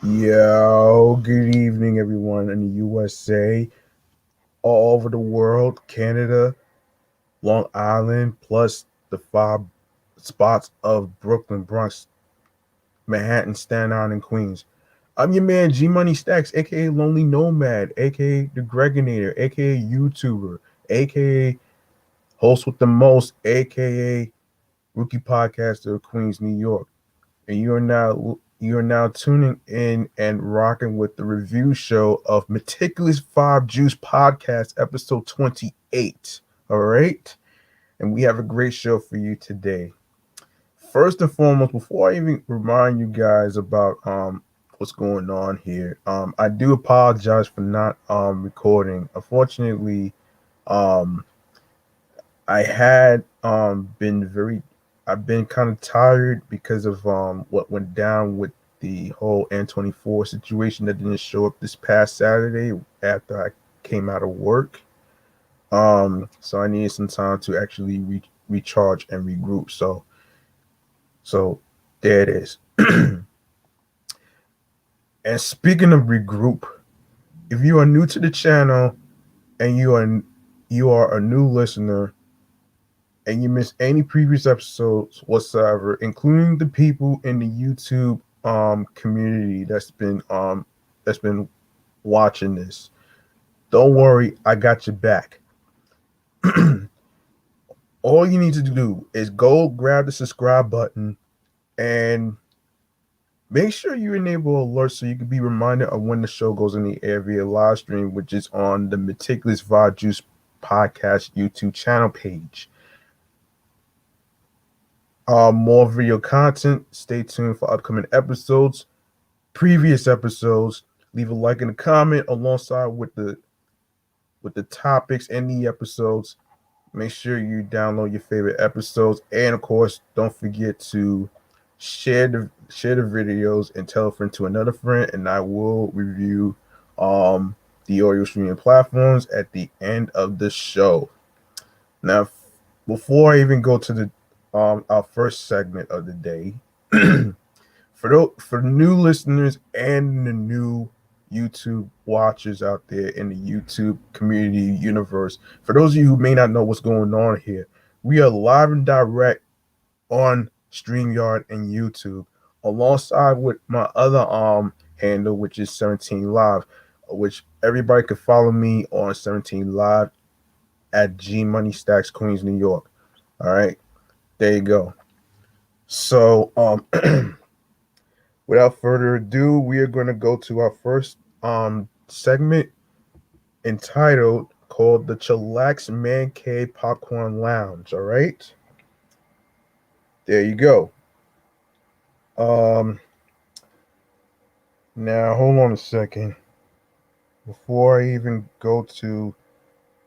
Yo, good evening, everyone in the USA, all over the world, Canada, Long Island, plus the 5 spots of Brooklyn, Bronx, Manhattan, Staten Island, and Queens. I'm your man, G Money Stacks, aka Lonely Nomad, aka The Gregonator, aka YouTuber, aka Host with the Most, aka Rookie Podcaster of Queens, New York. And you are now tuning in and rocking with the review show of Meticulous 5 Juice Podcast, episode 28. All right. And we have a great show for you today. First and foremost, before I even remind you guys about what's going on here, I do apologize for not recording. Unfortunately, um I had been very I've been kind of tired because of what went down with the whole N24 situation that didn't show up this past Saturday after I came out of work. So I needed some time to actually recharge and regroup. So there it is. And speaking of regroup, if you are new to the channel and you are a new listener and you miss any previous episodes whatsoever, including the people in the YouTube community that's been watching this, don't worry, I got your back. All you need to do is go grab the subscribe button and make sure you enable alerts so you can be reminded of when the show goes in the air via live stream, which is on the Meticulous Vibe Juice Podcast YouTube channel page. More video content. Stay tuned for upcoming episodes, previous episodes. Leave a like and a comment alongside with the topics and the episodes. Make sure you download your favorite episodes, and of course, don't forget to share the videos and tell a friend to another friend. And I will review the audio streaming platforms at the end of the show. Now, before I even go to the our first segment of the day, for new listeners and the new YouTube watchers out there in the YouTube community universe, for those of you who may not know what's going on here, we are live and direct on StreamYard and YouTube, alongside with my other handle, which is 17 Live, which everybody can follow me on 17 Live at G Money Stacks, Queens, New York. All right, there you go. So without further ado, we are going to go to our first segment entitled called the Chillax Man Cave Popcorn Lounge. All right, there you go. Um, Now hold on a second before I even go to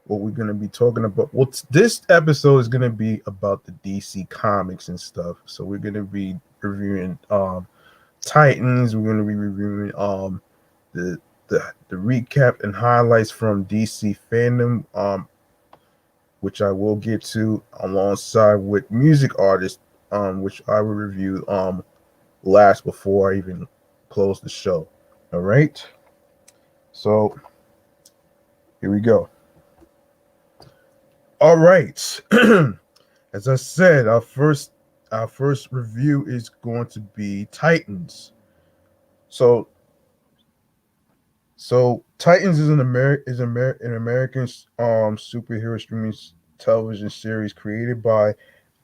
what we're going to be talking about. Well, this episode is going to be about the DC comics and stuff. So we're going to be reviewing Titans. We're going to be reviewing the the recap and highlights from DC Fandom, which I will get to alongside with music artists, which I will review last before I even close the show. All right. So here we go. All right. As I said, our first review is going to be Titans. So Titans is an American superhero streaming television series created by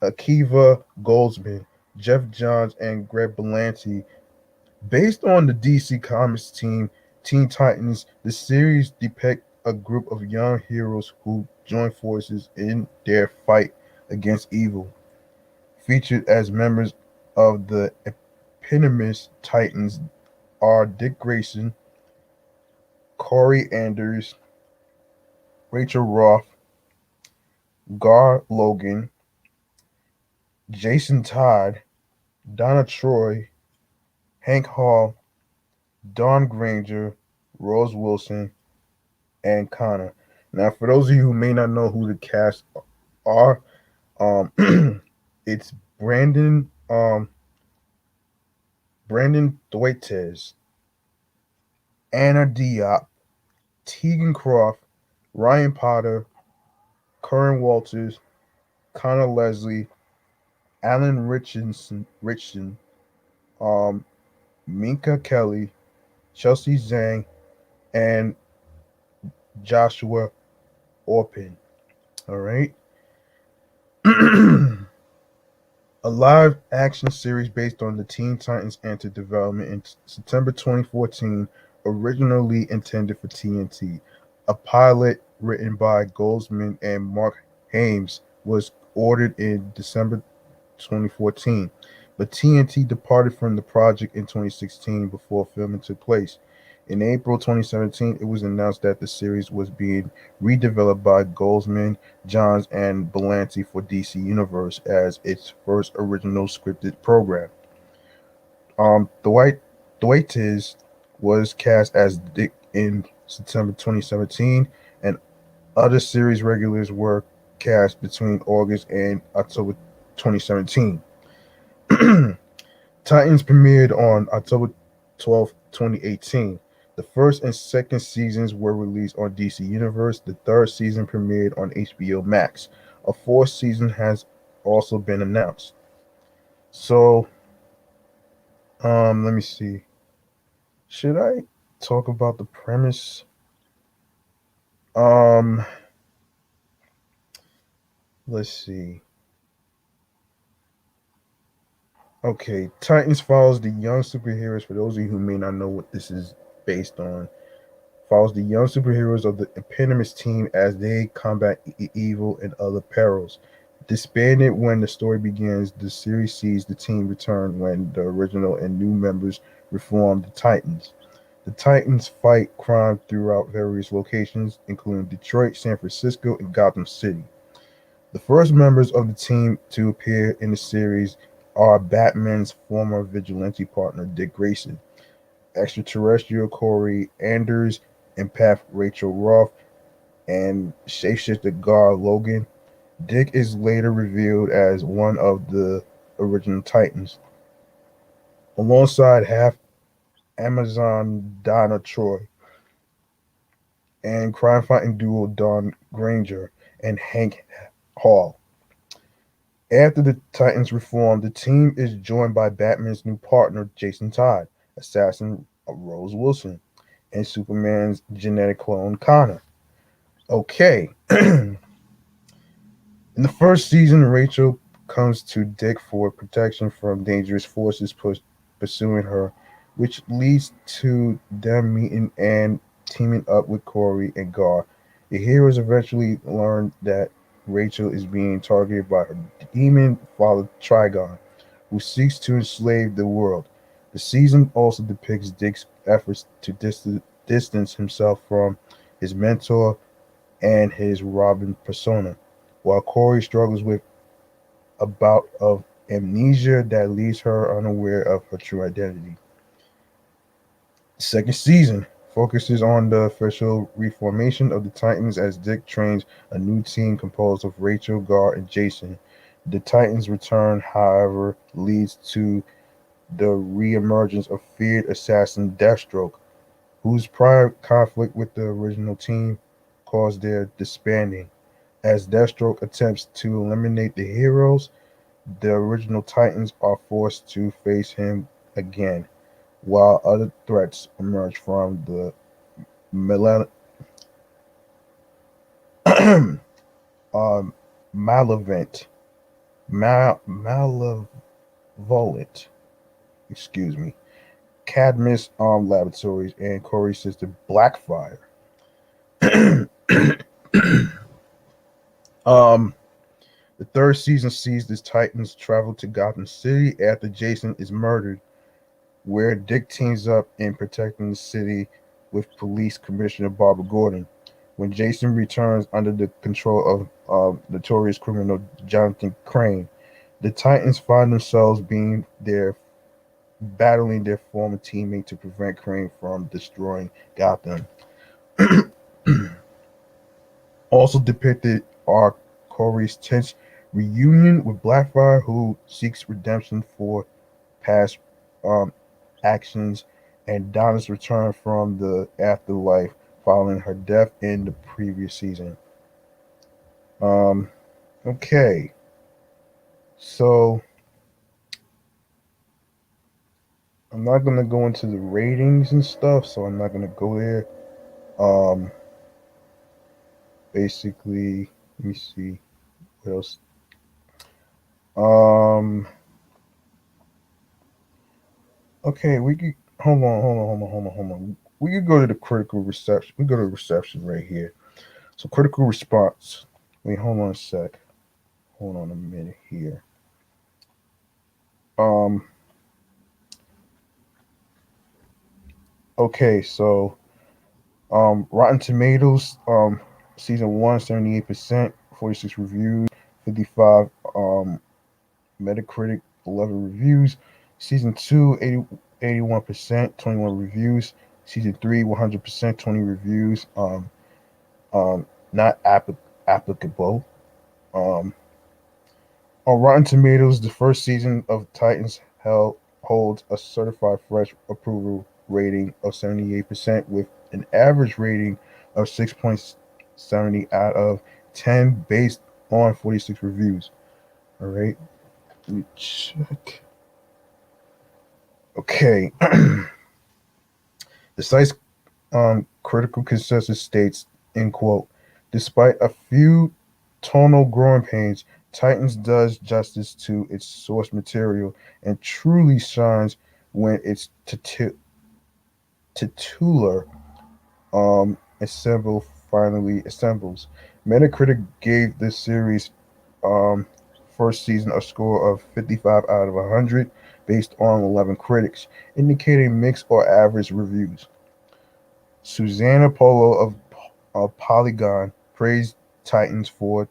Akiva Goldsman, Jeff Johns, and Greg Berlanti. Based on the DC Comics team Teen Titans, the series depicts a group of young heroes who join forces in their fight against evil. Featured as members of the eponymous Titans are Dick Grayson, Corey Anders, Rachel Roth, Gar Logan, Jason Todd, Donna Troy, Hank Hall, Dawn Granger, Rose Wilson, and Connor. Now, for those of you who may not know who the cast are, It's Brandon Thwaites, Anna Diop, Tegan Croft, Ryan Potter, Curran Walters, Connor Leslie, Alan Richardson, um, Minka Kelly, Chelsea Zhang, and Joshua Orpin. All right. A live action series based on the Teen Titans entered development in September 2014, originally intended for TNT. A pilot written by Goldsman and Mark Hames was ordered in December 2014, but TNT departed from the project in 2016 before filming took place. In April 2017, it was announced that the series was being redeveloped by Goldsman, Johns, and Belanti for DC Universe as its first original scripted program. Thwaites was cast as Dick in September 2017, and other series regulars were cast between August and October 2017. Titans premiered on October 12th, 2018. The first and second seasons were released on DC Universe. The third season premiered on HBO Max. A fourth season has also been announced. So, let me see. Should I talk about the premise? Um, let's see. Okay, Titans follows the young superheroes. For those of you who may not know what this is based on, follows the young superheroes of the Eponymous team as they combat evil and other perils. Disbanded when the story begins, the series sees the team return when the original and new members reform the Titans. The Titans fight crime throughout various locations, including Detroit, San Francisco, and Gotham City. The first members of the team to appear in the series are Batman's former vigilante partner, Dick Grayson, extraterrestrial Corey Anders, empath Rachel Roth, and shapeshifter Gar Logan. Dick is later revealed as one of the original Titans, alongside half Amazon Donna Troy and crime fighting duo Don Granger and Hank Hall. After the Titans reform, the team is joined by Batman's new partner, Jason Todd, assassin Rose Wilson, and Superman's genetic clone, Connor. Okay. In the first season, Rachel comes to Dick for protection from dangerous forces pursuing her, which leads to them meeting and teaming up with Corey and Gar. The heroes eventually learn that Rachel is being targeted by her demon father Trigon, who seeks to enslave the world. The season also depicts Dick's efforts to distance himself from his mentor and his Robin persona, while Corey struggles with a bout of amnesia that leaves her unaware of her true identity. The second season focuses on the official reformation of the Titans as Dick trains a new team composed of Rachel, Gar, and Jason. The Titans' return, however, leads to the reemergence of feared assassin Deathstroke, whose prior conflict with the original team caused their disbanding. As Deathstroke attempts to eliminate the heroes, the original Titans are forced to face him again, while other threats emerge from the male- um, malevolent, malevolent, excuse me, Cadmus Laboratories and Corey's sister Blackfire. um, the third season sees the Titans travel to Gotham City after Jason is murdered, where Dick teams up in protecting the city with Police Commissioner Barbara Gordon. When Jason returns under the control of notorious criminal Jonathan Crane, the Titans find themselves being there battling their former teammate to prevent Crane from destroying Gotham. Also depicted are Corey's tense Reunion with Blackfire, who seeks redemption for past um, actions, and Donna's return from the afterlife following her death in the previous season. Um, okay, so I'm not gonna go into the ratings and stuff, so I'm not gonna go there. Um, basically, let me see what else. Um, okay, we could hold on. We could go to the critical reception. We go to reception right here. So critical response. Wait, hold on a sec. Hold on a minute here. Um, okay, so Rotten Tomatoes, season one, 78%, 46 reviews, 55 Metacritic, 11 reviews. Season 2, 81%, 21 reviews. Season 3, 100%, 20 reviews. Um, not applicable. Um, on Rotten Tomatoes, the first season of Titans holds a certified fresh approval rating of 78% with an average rating of 6.70 out of 10 based on 46 reviews. All right, let me check. Okay, the site's critical consensus states, in quote, despite a few tonal growing pains, Titans does justice to its source material and truly shines when its titular ensemble finally assembles. Metacritic gave this series um, first season a score of 55 out of 100 based on 11 critics, indicating mixed or average reviews. Susanna Polo of Polygon praised Titans for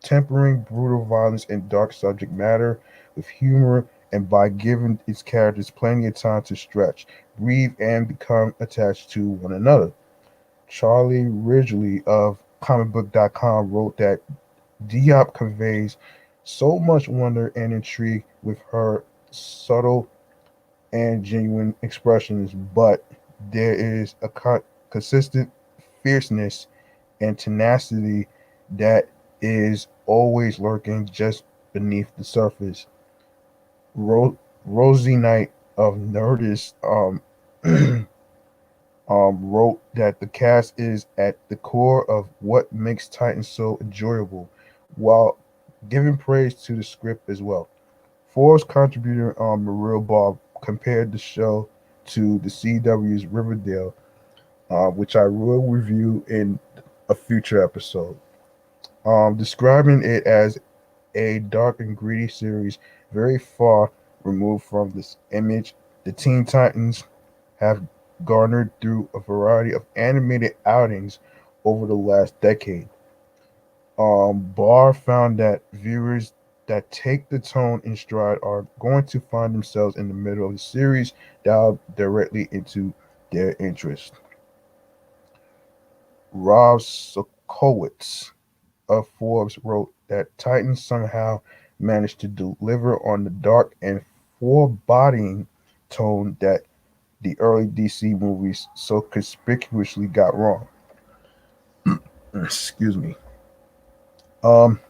tempering brutal violence and dark subject matter with humor and by giving its characters plenty of time to stretch, breathe, and become attached to one another. Charlie Ridgely of comicbook.com wrote that Diop conveys so much wonder and intrigue with her subtle and genuine expressions, but there is a consistent fierceness and tenacity that is always lurking just beneath the surface. Rosie Knight of Nerdist wrote that the cast is at the core of what makes Titans so enjoyable, while giving praise to the script as well. Forbes contributor Mariel Bob compared the show to the CW's Riverdale, which I will review in a future episode, describing it as a dark and gritty series very far removed from this image the Teen Titans have garnered through a variety of animated outings over the last decade. Barr found that viewers that take the tone in stride are going to find themselves in the middle of the series dialed directly into their interest. Rob Sokowitz of Forbes wrote that Titans somehow managed to deliver on the dark and foreboding tone that the early DC movies so conspicuously got wrong. Excuse me. Um,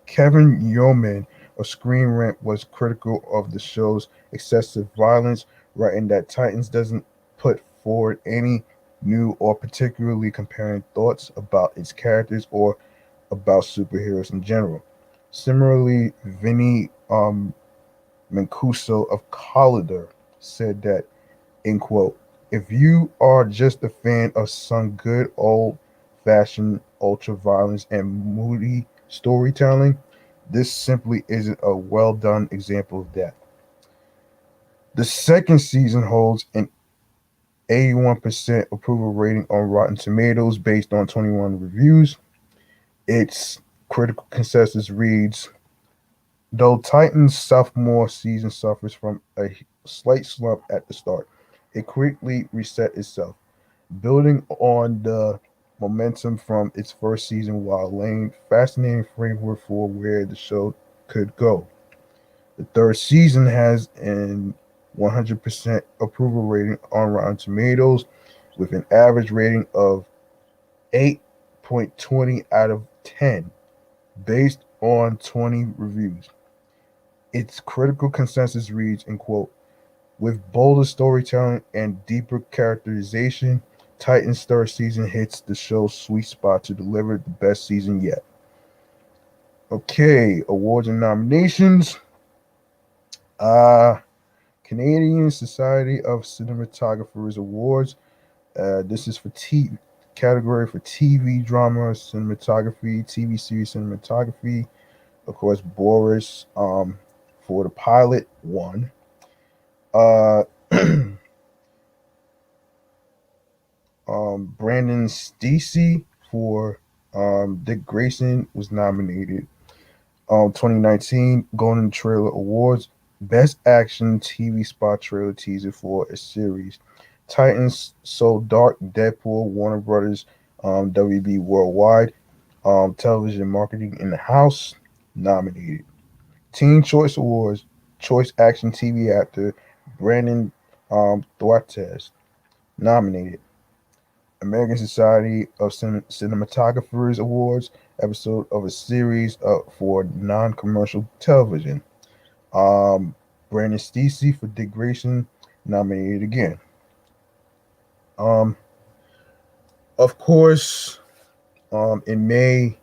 Kevin Yeoman of Screen Rant was critical of the show's excessive violence, writing that Titans doesn't put forward any new or particularly comparing thoughts about its characters or about superheroes in general. Similarly, Vinny Mancuso of Collider said that, in quote, if you are just a fan of some good old fashioned ultra violence and moody storytelling, this simply isn't a well done example of that. The second season holds an 81% approval rating on Rotten Tomatoes based on 21 reviews. Its critical consensus reads, though Titan's sophomore season suffers from a slight slump at the start, it quickly reset itself, building on the momentum from its first season while laying fascinating framework for where the show could go. The third season has an 100% approval rating on Rotten Tomatoes with an average rating of 8.20 out of 10 based on 20 reviews. Its critical consensus reads, in quote, with bolder storytelling and deeper characterization, Titan's third season hits the show's sweet spot to deliver the best season yet. Okay, awards and nominations. Uh Canadian Society of Cinematographers Awards. This is for category for TV drama cinematography, TV series cinematography. Of course, Boris for the pilot won. Uh, Brandon Stacey for Dick Grayson was nominated. 2019 Golden Trailer Awards Best Action TV Spot Trailer Teaser for a Series. Titans So Dark Deadpool Warner Brothers WB Worldwide Television Marketing in the House nominated. Teen Choice Awards Choice Action TV Actor Brandon Thwaites nominated. American Society of Cinematographers Awards episode of a series for non-commercial television. Um, Brandon Stacey for Dick Grayson nominated again. Um, of course, in May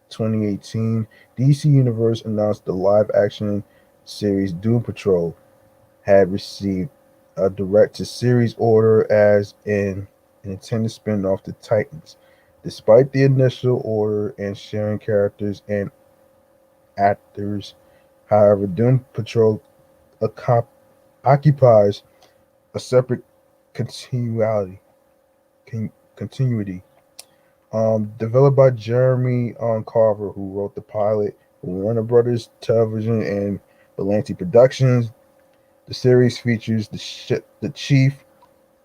2018, DC Universe announced the live-action series Doom Patrol had received a direct-to-series order as an intended spin-off to Titans. Despite the initial order and sharing characters and actors, however, Doom Patrol occupies a separate continuality, continuity. Developed by Jeremy Carver, who wrote the pilot for Warner Brothers Television and Berlanti Productions. The series features the Chief,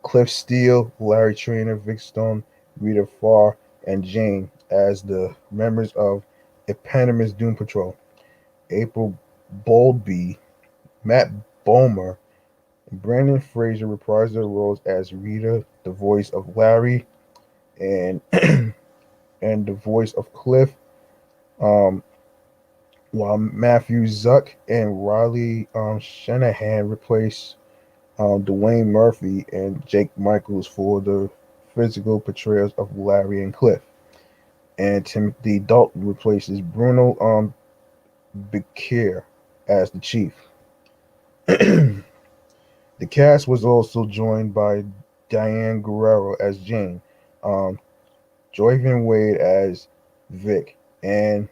Cliff Steele, Larry Trainer, Vic Stone, Rita Farr, and Jane as the members of eponymous Doom Patrol. April Bowlby, Matt Bomer, and Brandon Fraser reprised their roles as Rita, the voice of Larry, and and the voice of Cliff, um, while Matthew Zuck and Riley Shanahan replaced Dwayne Murphy and Jake Michaels for the physical portrayals of Larry and Cliff. And Timothy Dalton replaces Bruno Bequer as the chief. The cast was also joined by Diane Guerrero as Jane, um, Joyvan Wade as Vic, and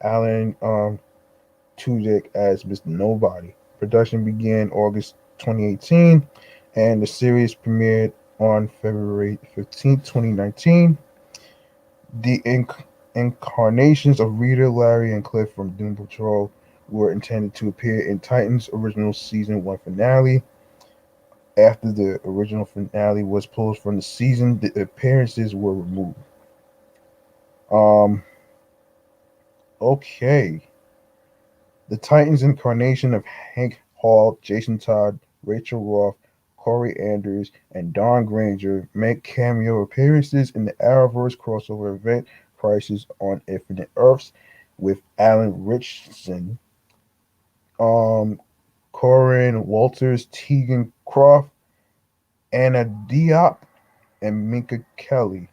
Alan Tudyk as Mr. Nobody. Production began August 2018, and the series premiered on February 15th, 2019. The incarnations of Rita, Larry, and Cliff from Doom Patrol were intended to appear in Titan's original season 1 finale. After the original finale was pulled from the season, the appearances were removed. Um, okay. The Titans incarnation of Hank Hall, Jason Todd, Rachel Roth, Corey Anders, and Don Granger make cameo appearances in the Arrowverse crossover event Crisis on Infinite Earths with Alan Richardson, um, Corinne Walters, Tegan Croft, Anna Diop, and Minka Kelly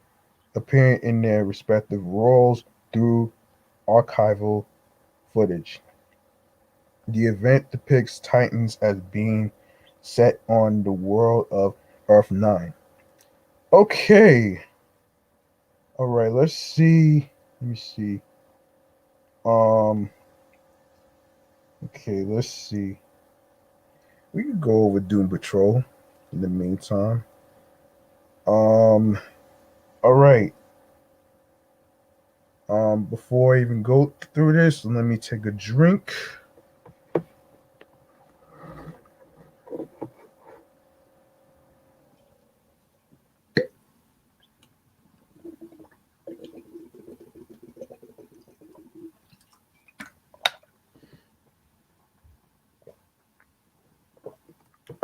appearing in their respective roles through archival footage. The event depicts Titans as being set on the world of Earth 9. Okay. All right, let's see. Let me see. Um okay, let's see. We can go over Doom Patrol in the meantime. Um all right. Before I even go through this, let me take a drink.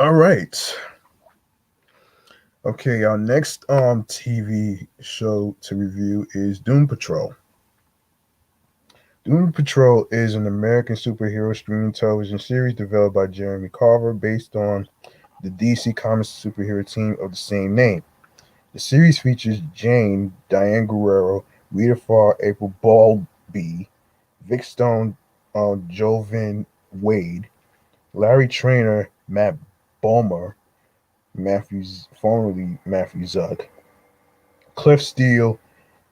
All right. Okay, our next TV show to review is Doom Patrol. Doom Patrol is an American superhero streaming television series developed by Jeremy Carver based on the DC Comics superhero team of the same name. The series features Jane, Diane Guerrero, Rita Farr, April Bowlby, Vic Stone, Jovan Wade, Larry Trainer, Matt Bomer, formerly Matthew Zuck, Cliff Steele,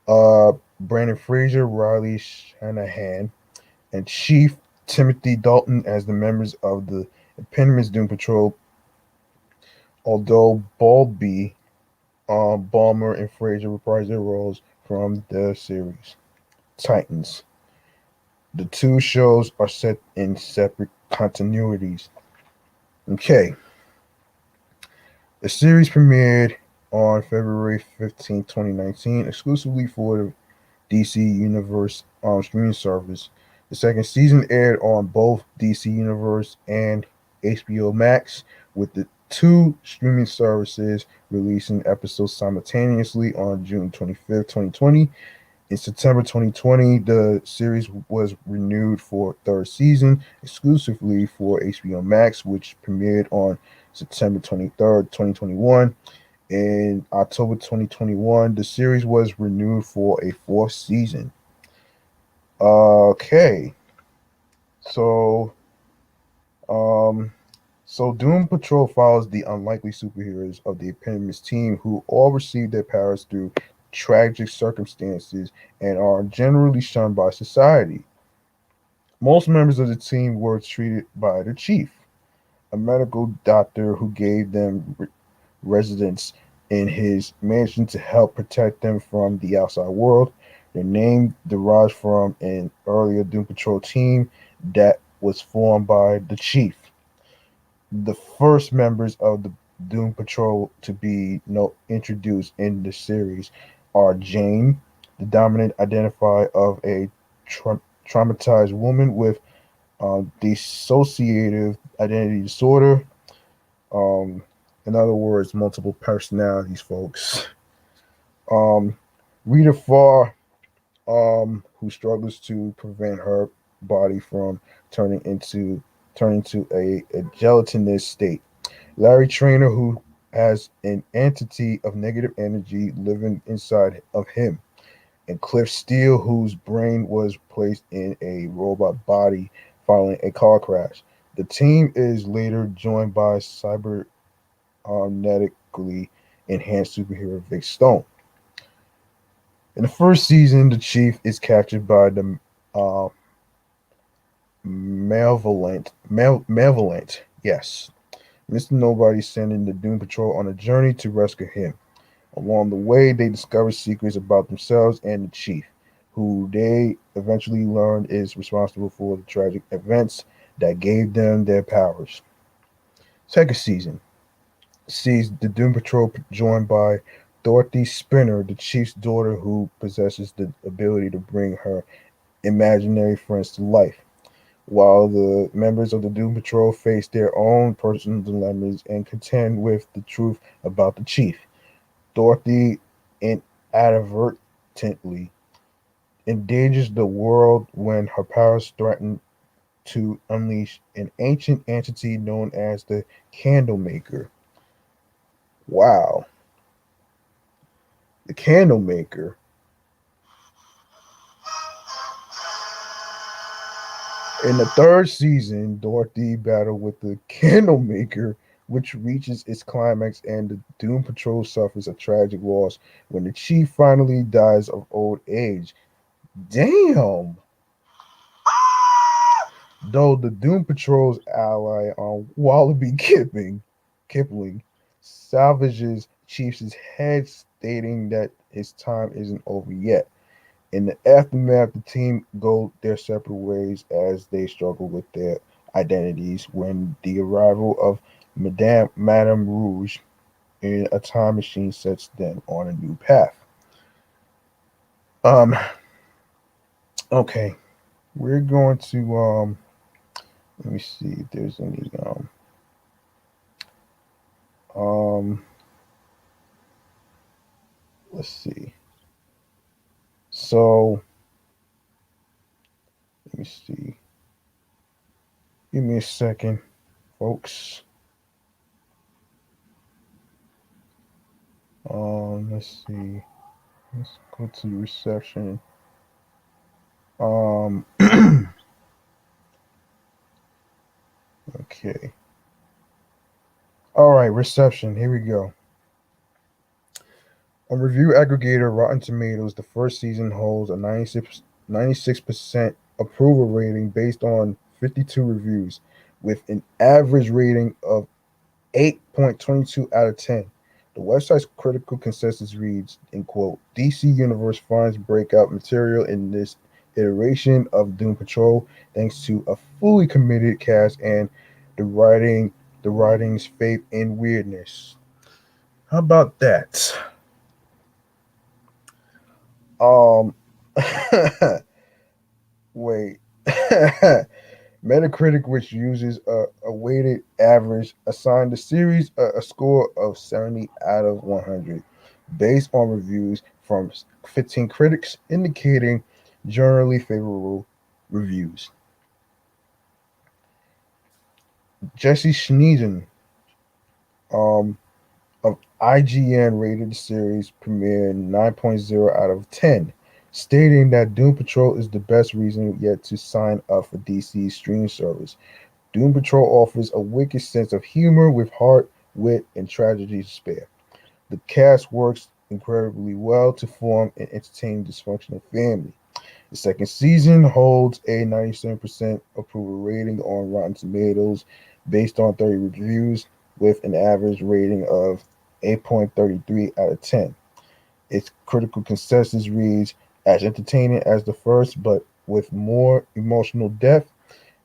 Brandon Fraser, Riley Shanahan, and Chief Timothy Dalton as the members of the Eponymous Doom Patrol, although Bowlby, Balmer, and Fraser reprise their roles from the series. Titans. The two shows are set in separate continuities. Okay, the series premiered on February 15, 2019, exclusively for the DC Universe streaming service. The second season aired on both DC Universe and HBO Max, with the two streaming services releasing episodes simultaneously on June 25th, 2020. In September 2020, the series was renewed for a third season exclusively for HBO Max, which premiered on September 23rd, 2021. In October 2021, the series was renewed for a fourth season. Okay, so um, so Doom Patrol follows the unlikely superheroes of the Eponymous team who all receive their powers through tragic circumstances and are generally shunned by society. Most members of the team were treated by the chief, a medical doctor who gave them residence in his mansion to help protect them from the outside world. Their name derives from an earlier Doom Patrol team that was formed by the chief. The first members of the Doom Patrol to be introduced in the series are Jane, the dominant identifier of a traumatized woman with dissociative identity disorder. Um, in other words, multiple personalities, folks. Um, Rita Farr, who struggles to prevent her body from turning into turning to a gelatinous state. Larry Trainer, who has an entity of negative energy living inside of him, and Cliff Steele, whose brain was placed in a robot body following a car crash. The team is later joined by cybernetically enhanced superhero Vic Stone. In the first season, the Chief is captured by the uh, Malevolent, yes, Mr. Nobody, sending the Doom Patrol on a journey to rescue him. Along the way, they discover secrets about themselves and the Chief, who they eventually learn is responsible for the tragic events that gave them their powers. Second season sees the Doom Patrol joined by Dorothy Spinner, the Chief's daughter, who possesses the ability to bring her imaginary friends to life. While the members of the Doom Patrol face their own personal dilemmas and contend with the truth about the Chief, Dorothy inadvertently endangers the world when her powers threaten to unleash an ancient entity known as the Candlemaker. Wow, the Candlemaker. In the third season, Dorothy battled with the Candlemaker, which reaches its climax, and the Doom Patrol suffers a tragic loss when the chief finally dies of old age. Damn! Though the Doom Patrol's ally on Wallaby Kipling salvages Chief's head, stating that his time isn't over yet. In the aftermath, the team go their separate ways as they struggle with their identities when the arrival of Madame Rouge in a time machine sets them on a new path. Um, okay, we're going to let me see if there's any let's see. So let me see. Give me a second, folks. Let's see. Let's go to the reception. Um, okay. All right, reception. Here we go. On review aggregator Rotten Tomatoes, the first season holds a 96% approval rating based on 52 reviews, with an average rating of 8.22 out of 10. The website's critical consensus reads, in quote, DC Universe finds breakout material in this iteration of Doom Patrol thanks to a fully committed cast and the writing the writing's faith in weirdness. How about that? Um wait. Metacritic, which uses a weighted average, assigned the series a score of 70 out of 100, based on reviews from 15 critics, indicating generally favorable reviews. Jesse Schneiden um, of IGN rated the series premiere 9.0 out of 10, stating that Doom Patrol is the best reason yet to sign up for DC's stream service. Doom Patrol offers a wicked sense of humor with heart, wit, and tragedy to spare. The cast works incredibly well to form an entertaining dysfunctional family. The second season holds a 97% approval rating on Rotten Tomatoes based on 30 reviews with an average rating of 8.33 out of 10. Its critical consensus reads as entertaining as the first, but with more emotional depth.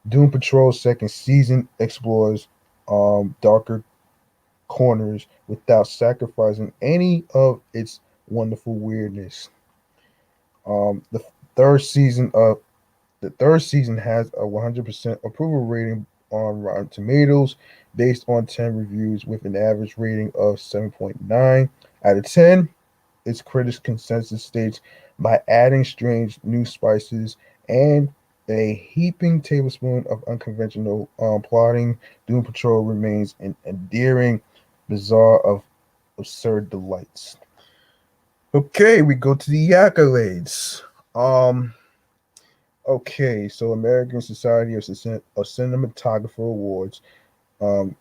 Doom Patrol's second season explores darker corners without sacrificing any of its wonderful weirdness. The third season of the third season has a 100% approval rating on Rotten Tomatoes based on 10 reviews with an average rating of 7.9 out of 10. Its critics' consensus states by adding strange new spices and a heaping tablespoon of unconventional plotting, Doom Patrol remains an endearing bazaar of absurd delights. Okay, we go to the accolades. Um, okay, so American Society of Cinematographer Awards. Um,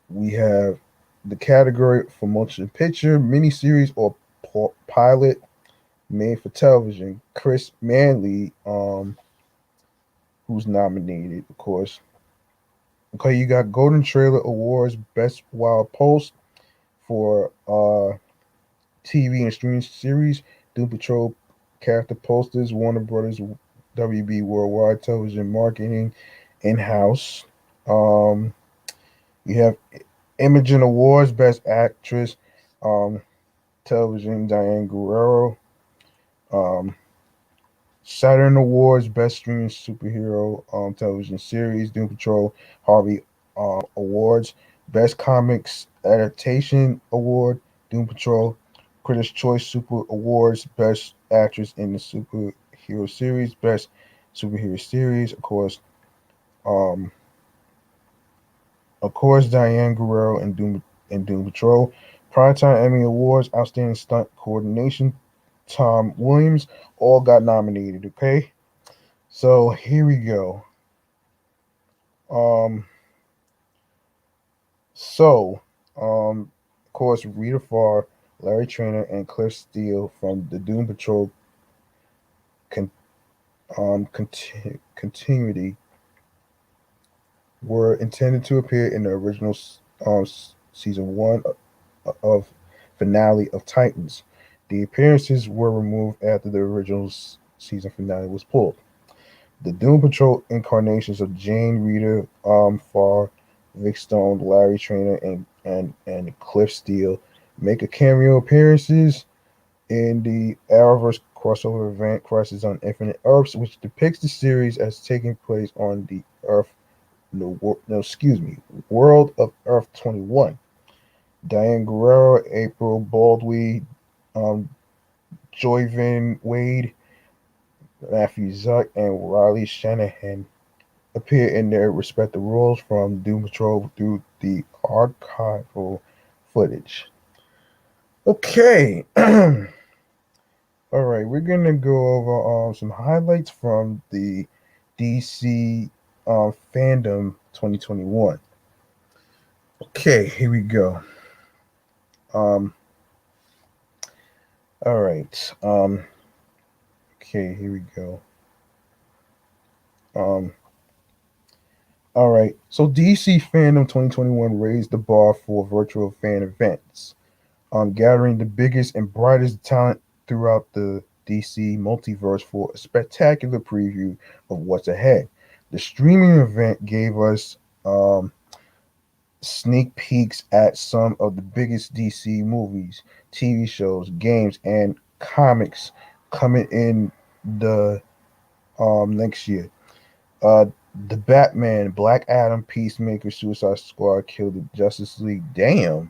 we have the category for motion picture, miniseries, or pilot made for television. Chris Manley, who's nominated, of course. Okay, you got Golden Trailer Awards, Best Wild Post for TV and streaming series, Doom Patrol character posters, Warner Brothers, WB Worldwide Television Marketing in house. Um, you have Imogen Awards, Best Actress, um, Television, Diane Guerrero. Um, Saturn Awards, Best Streaming Superhero Television Series, Doom Patrol, Harvey Awards, Best Comics Adaptation Award, Doom Patrol, Critics' Choice Super Awards, Best Actress in the Superhero Series, Best Superhero Series, um, of course, Diane Guerrero and Doom Patrol, Primetime Emmy Awards, Outstanding Stunt Coordination, Tom Williams, all got nominated. Okay. So here we go. Um, so, of course, Rita Farr, Larry Trainer, and Cliff Steele from the Doom Patrol con- continuity were intended to appear in the original season one of finale of Titans. The appearances were removed after the original season finale was pulled. The Doom Patrol incarnations of Jane, Rita, Farr, Vic Stone, Larry Trainer, and Cliff Steele make a cameo appearances in the Arrowverse crossover event Crisis on Infinite Earths, which depicts the series as taking place on the Earth, no, excuse me, world of Earth 21. Diane Guerrero, April Baldwin, um, Joyvin Wade, Matthew Zuck, and Riley Shanahan appear in their respective roles from Doom Patrol through the archival footage. Okay. All right, we're gonna go over some highlights from the DC Fandom 2021. Okay, here we go. Um, all right. Okay, here we go. Um, all right. So DC Fandom 2021 raised the bar for virtual fan events, gathering the biggest and brightest talent throughout the DC multiverse for a spectacular preview of what's ahead. The streaming event gave us sneak peeks at some of the biggest DC movies, TV shows, games, and comics coming in the next year. Uh, the Batman, Black Adam, Peacemaker, Suicide Squad, Kill the Justice League, damn,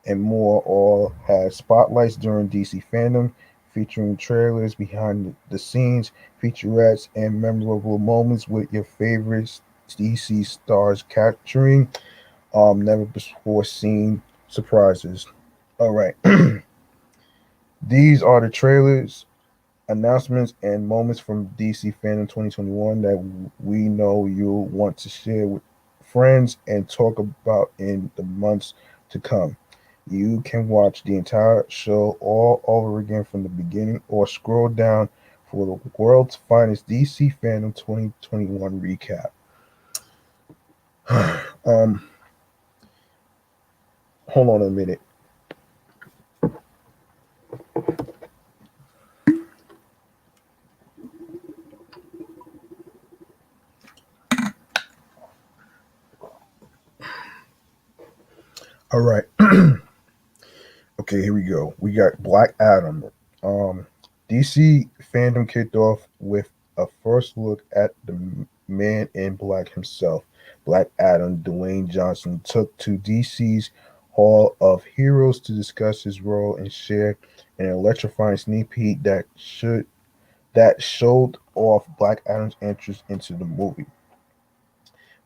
and more all had spotlights during DC Fandom, featuring trailers, behind the scenes, featurettes, and memorable moments with your favorite DC stars capturing never before seen surprises. All right. These are the trailers, announcements, and moments from DC Fandom 2021 that we know you'll want to share with friends and talk about in the months to come. You can watch the entire show all over again from the beginning or scroll down for the world's finest DC Fandom 2021 recap. um, Hold on a minute. All right. Okay, here we go. We got Black Adam. Um, DC fandom kicked off with a first look at the man in black himself. Black Adam, Dwayne Johnson, took to DC's Hall of Heroes to discuss his role and share an electrifying sneak peek that showed off Black Adam's entrance into the movie.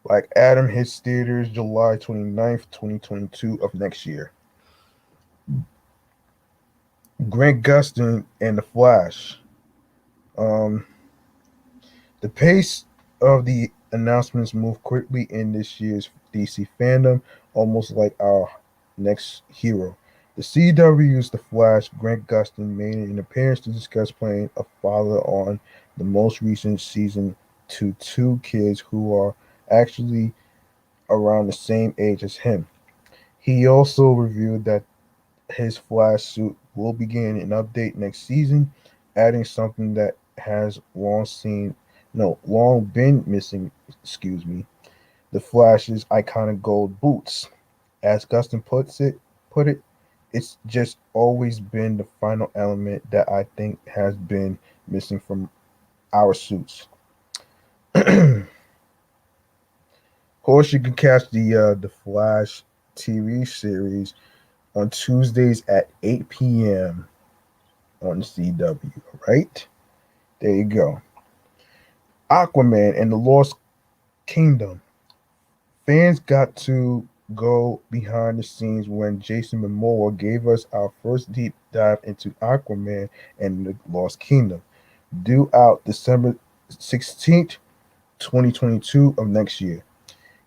Black Adam hits theaters July 29th, 2022 of next year. Grant Gustin and The Flash. Um, the pace of the announcements moved quickly in this year's DC fandom, almost like our next hero. The CW's The Flash, Grant Gustin made an appearance to discuss playing a father on the most recent season to two kids who are actually around the same age as him. He also revealed that his Flash suit will begin an update next season, adding something that has long seen no long been missing, excuse me, the Flash's iconic gold boots. As Gustin put it, it's just always been the final element that I think has been missing from our suits. Of course, you can catch the Flash TV series on Tuesdays at 8 p.m. on the CW, right? There you go. Aquaman and the Lost Kingdom. Fans got to go behind the scenes when Jason Momoa gave us our first deep dive into Aquaman and the Lost Kingdom, due out December 16th, 2022 of next year.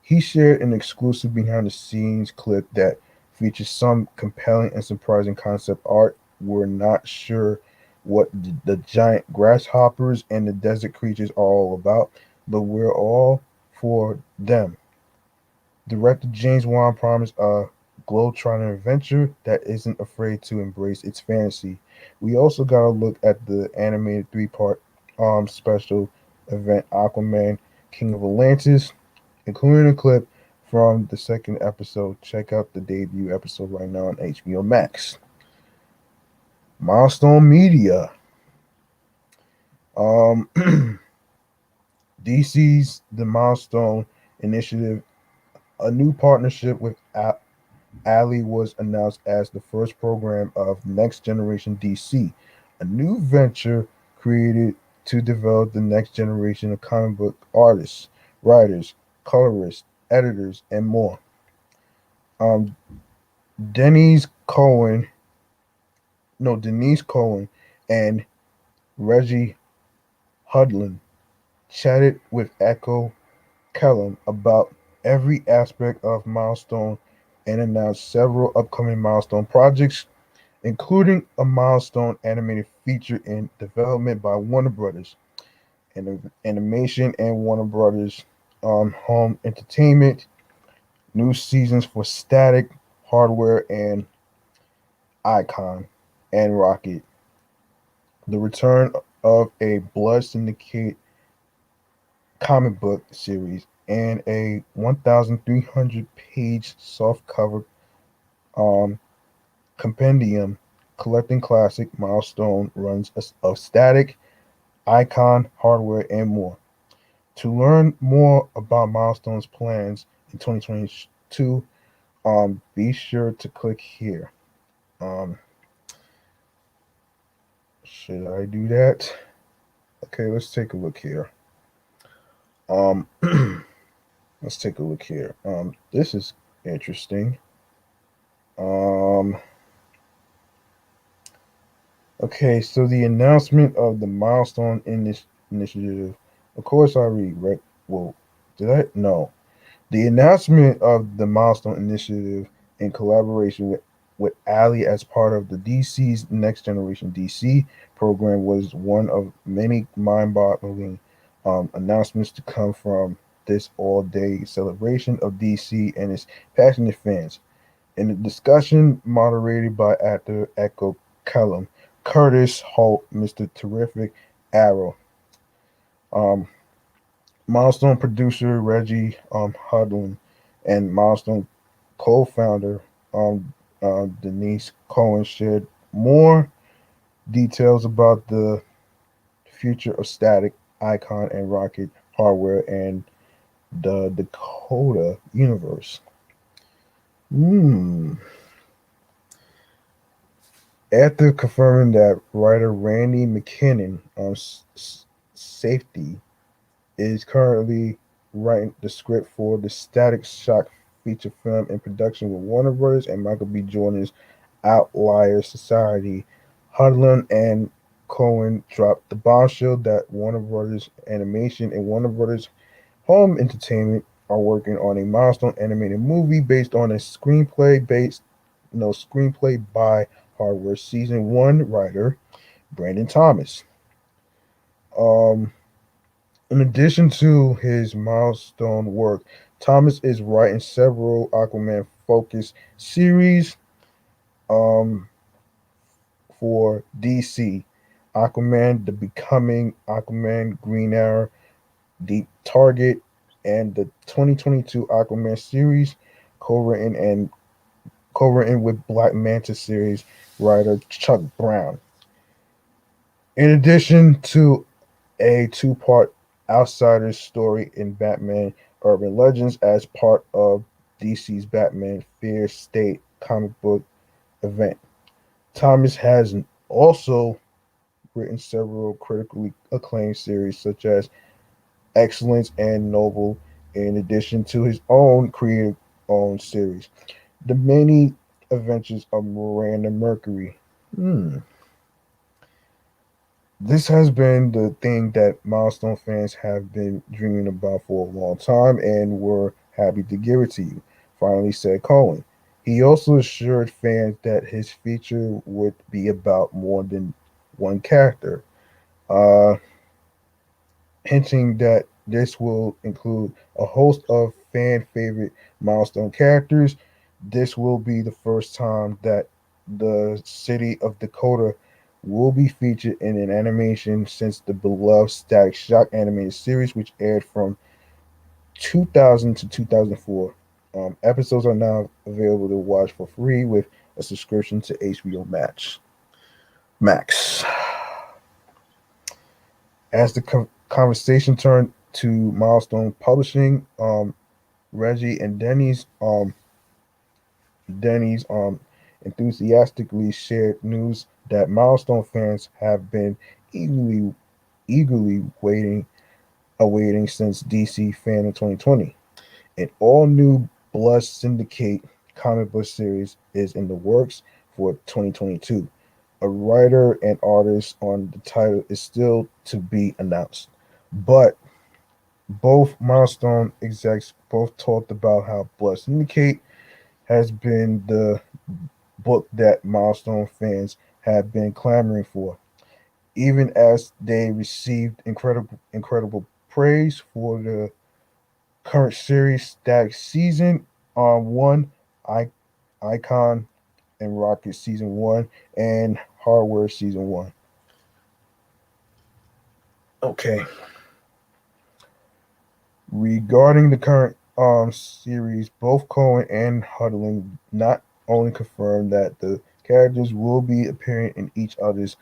He shared an exclusive behind the scenes clip that features some compelling and surprising concept art. We're not sure what the giant grasshoppers and the desert creatures are all about, but we're all for them. Director James Wan promised a globe-trotting adventure that isn't afraid to embrace its fantasy. We also got a look at the animated three-part special event Aquaman King of Atlantis, including a clip from the second episode. Check out the debut episode right now on HBO Max. Milestone Media. Um, DC's The Milestone Initiative, a new partnership with Ally was announced as the first program of Next Generation DC, a new venture created to develop the next generation of comic book artists, writers, colorists, editors, and more. Um, Denise Cohen, no, Denise Cohen, and Reggie Hudlin chatted with Echo Kellum about every aspect of Milestone and announced several upcoming Milestone projects, including a Milestone animated feature in development by Warner Brothers and Animation and Warner Brothers Home Entertainment, new seasons for Static, Hardware, and Icon and Rocket, the return of a Blood Syndicate comic book series, and a 1,300 page softcover um, compendium collecting classic milestone runs of Static, Icon, Hardware, and more. To learn more about Milestone's plans in 2022, be sure to click here. Um, should I do that? Okay, let's take a look here. Um, let's take a look here. This is interesting. Um, okay, so the announcement of the milestone initiative. Of course, I read. Right? Well, did I? No. The announcement of the milestone initiative in collaboration with Ali as part of the DC's Next Generation DC program was one of many mind-boggling announcements to come from this all-day celebration of DC and its passionate fans. In a discussion moderated by actor Echo Callum, Curtis Holt, Mr. Terrific Arrow, um, Milestone producer Reggie Hudlin, and Milestone co-founder Denise Cohen shared more details about the future of Static, Icon, and Rocket hardware and the Dakota universe. Hmm. After confirming that writer Randy McKinnon safety is currently writing the script for the Static Shock feature film in production with Warner Brothers and Michael B. Jordan's Outlier Society, Hudlin and Cohen dropped the bombshell that Warner Brothers Animation and Warner Brothers Home Entertainment are working on a milestone animated movie based on a screenplay by Hardware Season 1 writer Brandon Thomas. Um, in addition to his milestone work, Thomas is writing several Aquaman focused series um, for DC. Aquaman, The Becoming, Aquaman, Green Arrow, Deep Target, and the 2022 Aquaman series, co-written with Black Manta series writer Chuck Brown. In addition to a two-part Outsiders story in Batman Urban Legends as part of DC's Batman Fear State comic book event. Thomas has also written several critically acclaimed series such as Excellence and Noble, in addition to his own creative own series, The Many Adventures of Miranda Mercury. Hmm. This has been the thing that Milestone fans have been dreaming about for a long time, and we're happy to give it to you, finally said Cohen. He also assured fans that his feature would be about more than one character, uh, hinting that this will include a host of fan favorite Milestone characters. This will be the first time that the city of Dakota will be featured in an animation since the beloved Static Shock animated series, which aired from 2000 to 2004. Episodes are now available to watch for free with a subscription to HBO Max. As the conversation turned to Milestone Publishing, Reggie and Denny's Denny's enthusiastically shared news that Milestone fans have been eagerly eagerly awaiting since DC Fandom 2020. An all new Blood Syndicate comic book series is in the works for 2022. A writer and artist on the title is still to be announced. But both Milestone execs both talked about how Blood Syndicate has been the book that Milestone fans have been clamoring for. Even as they received incredible praise for the current series stacked season one, I, Icon and Rocket season one, and Hardware season one. Okay, regarding the current series, both Cohen and Huddling not only confirmed that the characters will be appearing in each other's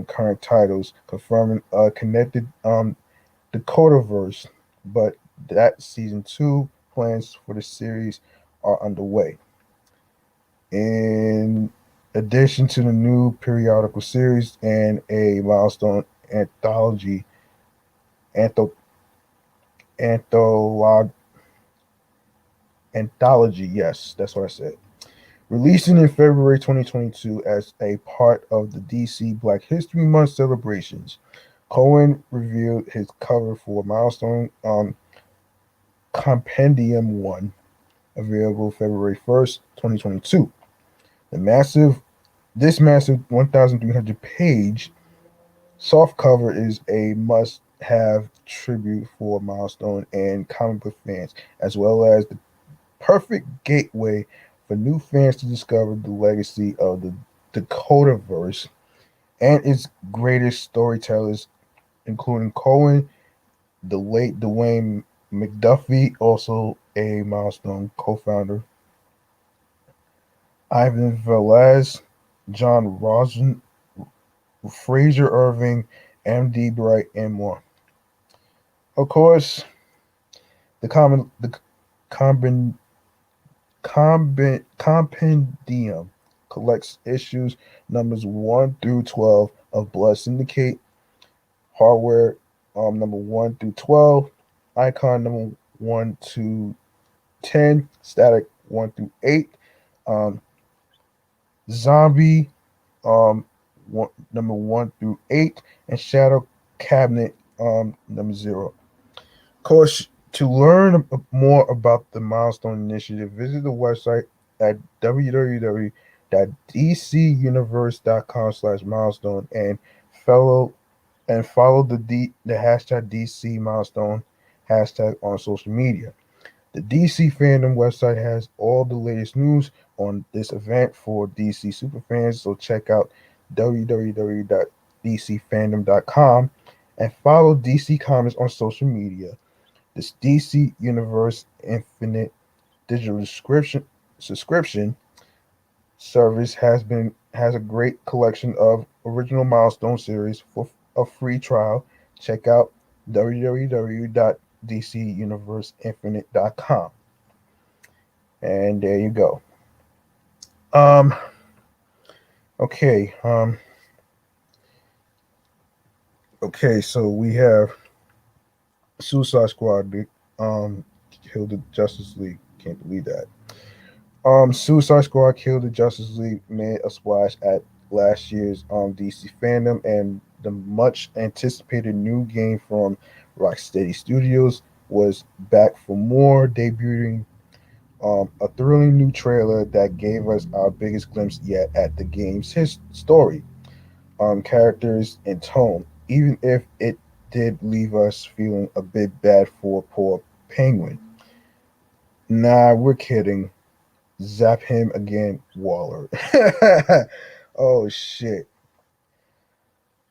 current titles, confirming a connected Dakotaverse, but that season two plans for the series are underway. In addition to the new periodical series and a milestone anthology, antho, antholog, anthology, yes, that's what I said. Releasing in February 2022 as a part of the DC Black History Month celebrations, Cohen revealed his cover for Milestone Compendium 1, available February 1st, 2022. The massive this massive 1,300 page soft cover is a must have tribute for Milestone and comic book fans, as well as the perfect gateway for new fans to discover the legacy of the Dakotaverse and its greatest storytellers, including Cohen, the late Dwayne McDuffie, also a Milestone co founder, Ivan Velez, John Rosen, Fraser Irving, M.D. Bright, and more. Of course, the combin, compendium collects issues numbers 1 through 12 of Blood Syndicate, Hardware number 1 through 12, Icon number 1 to 10, Static 1 through 8, um, Zombie number 1 through 8, and Shadow Cabinet number 0. Of course, to learn more about the Milestone Initiative, visit the website at www.dcuniverse.com/milestone and follow the hashtag DC Milestone hashtag on social media. The DC Fandom website has all the latest news on this event for DC superfans, so check out www.dcfandom.com and follow DC Comics on social media. This DC Universe Infinite digital subscription service has a great collection of original Milestone series for a free trial. Check out www.dcuniverseinfinite.com. And there you go. Um okay, so we have Suicide Squad um killed the Justice League. Can't believe that. Suicide Squad Killed the Justice League made a splash at last year's DC Fandom, and the much anticipated new game from Rocksteady Studios was back for more, debuting a thrilling new trailer that gave us our biggest glimpse yet at the game's story, characters, and tone, even if it did leave us feeling a bit bad for poor Penguin. Nah, we're kidding. Zap him again, Waller. Oh shit.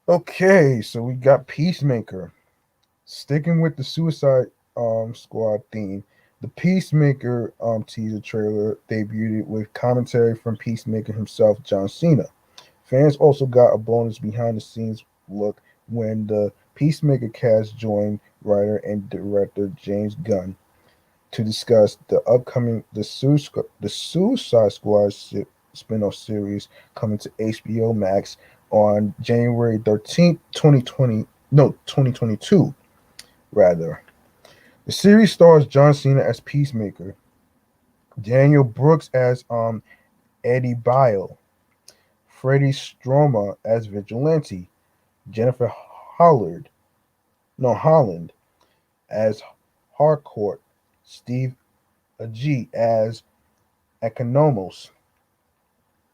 Okay, so we got Peacemaker. Sticking with the Suicide Squad theme, the Peacemaker teaser trailer debuted with commentary from Peacemaker himself, John Cena. Fans also got a bonus behind the scenes look when the Peacemaker cast joined writer and director James Gunn. to discuss the Suicide Squad spin-off series coming to HBO Max on January 13th, 2020. No, 2022 rather. The series stars John Cena as Peacemaker, Daniel Brooks as Eddie Bile, Freddie Stroma as Vigilante, Jennifer Hollard, no Holland as Harcourt, Steve Agee as Economos,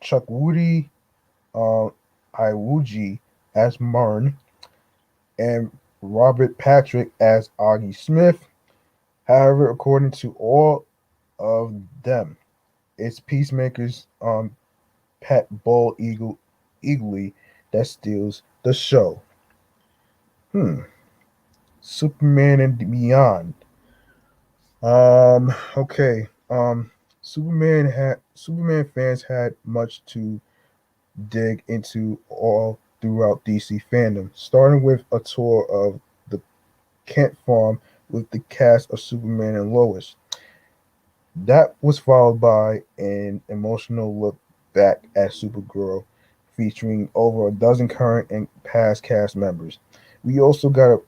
Chuck Woody uh, Iwuji as Marn, and Robert Patrick as Augie Smith. However, according to all of them, it's Peacemaker's pet bald eagly that steals the show. Hmm. Superman and Beyond. Okay. Superman fans had much to dig into all throughout DC fandom, starting with a tour of the Kent farm with the cast of Superman and Lois. That was followed by an emotional look back at Supergirl, featuring over a dozen current and past cast members. We also got a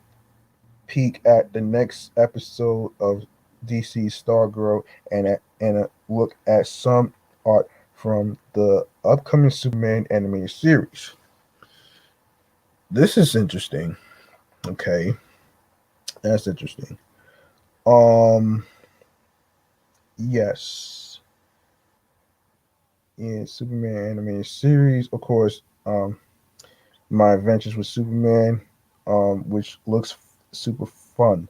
peek at the next episode of DC's Stargirl and a look at some art from the upcoming Superman animated series. This is interesting. Okay, that's interesting. Um, yes, in Superman animated series, of course. My Adventures with Superman, which looks super fun.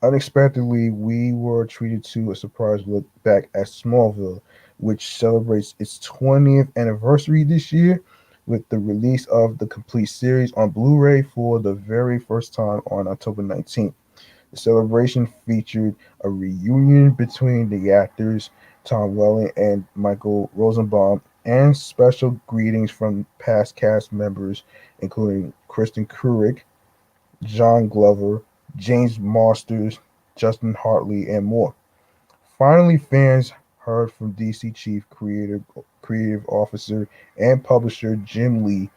Unexpectedly, we were treated to a surprise look back at Smallville, which celebrates its 20th anniversary this year with the release of the complete series on Blu ray for the very first time on October 19th. The celebration featured a reunion between the actors Tom Welling and Michael Rosenbaum, and special greetings from past cast members, including Kristen Couric, John Glover, James Masters, Justin Hartley, and more. Finally, fans heard from DC Chief Creative Officer and Publisher Jim Lee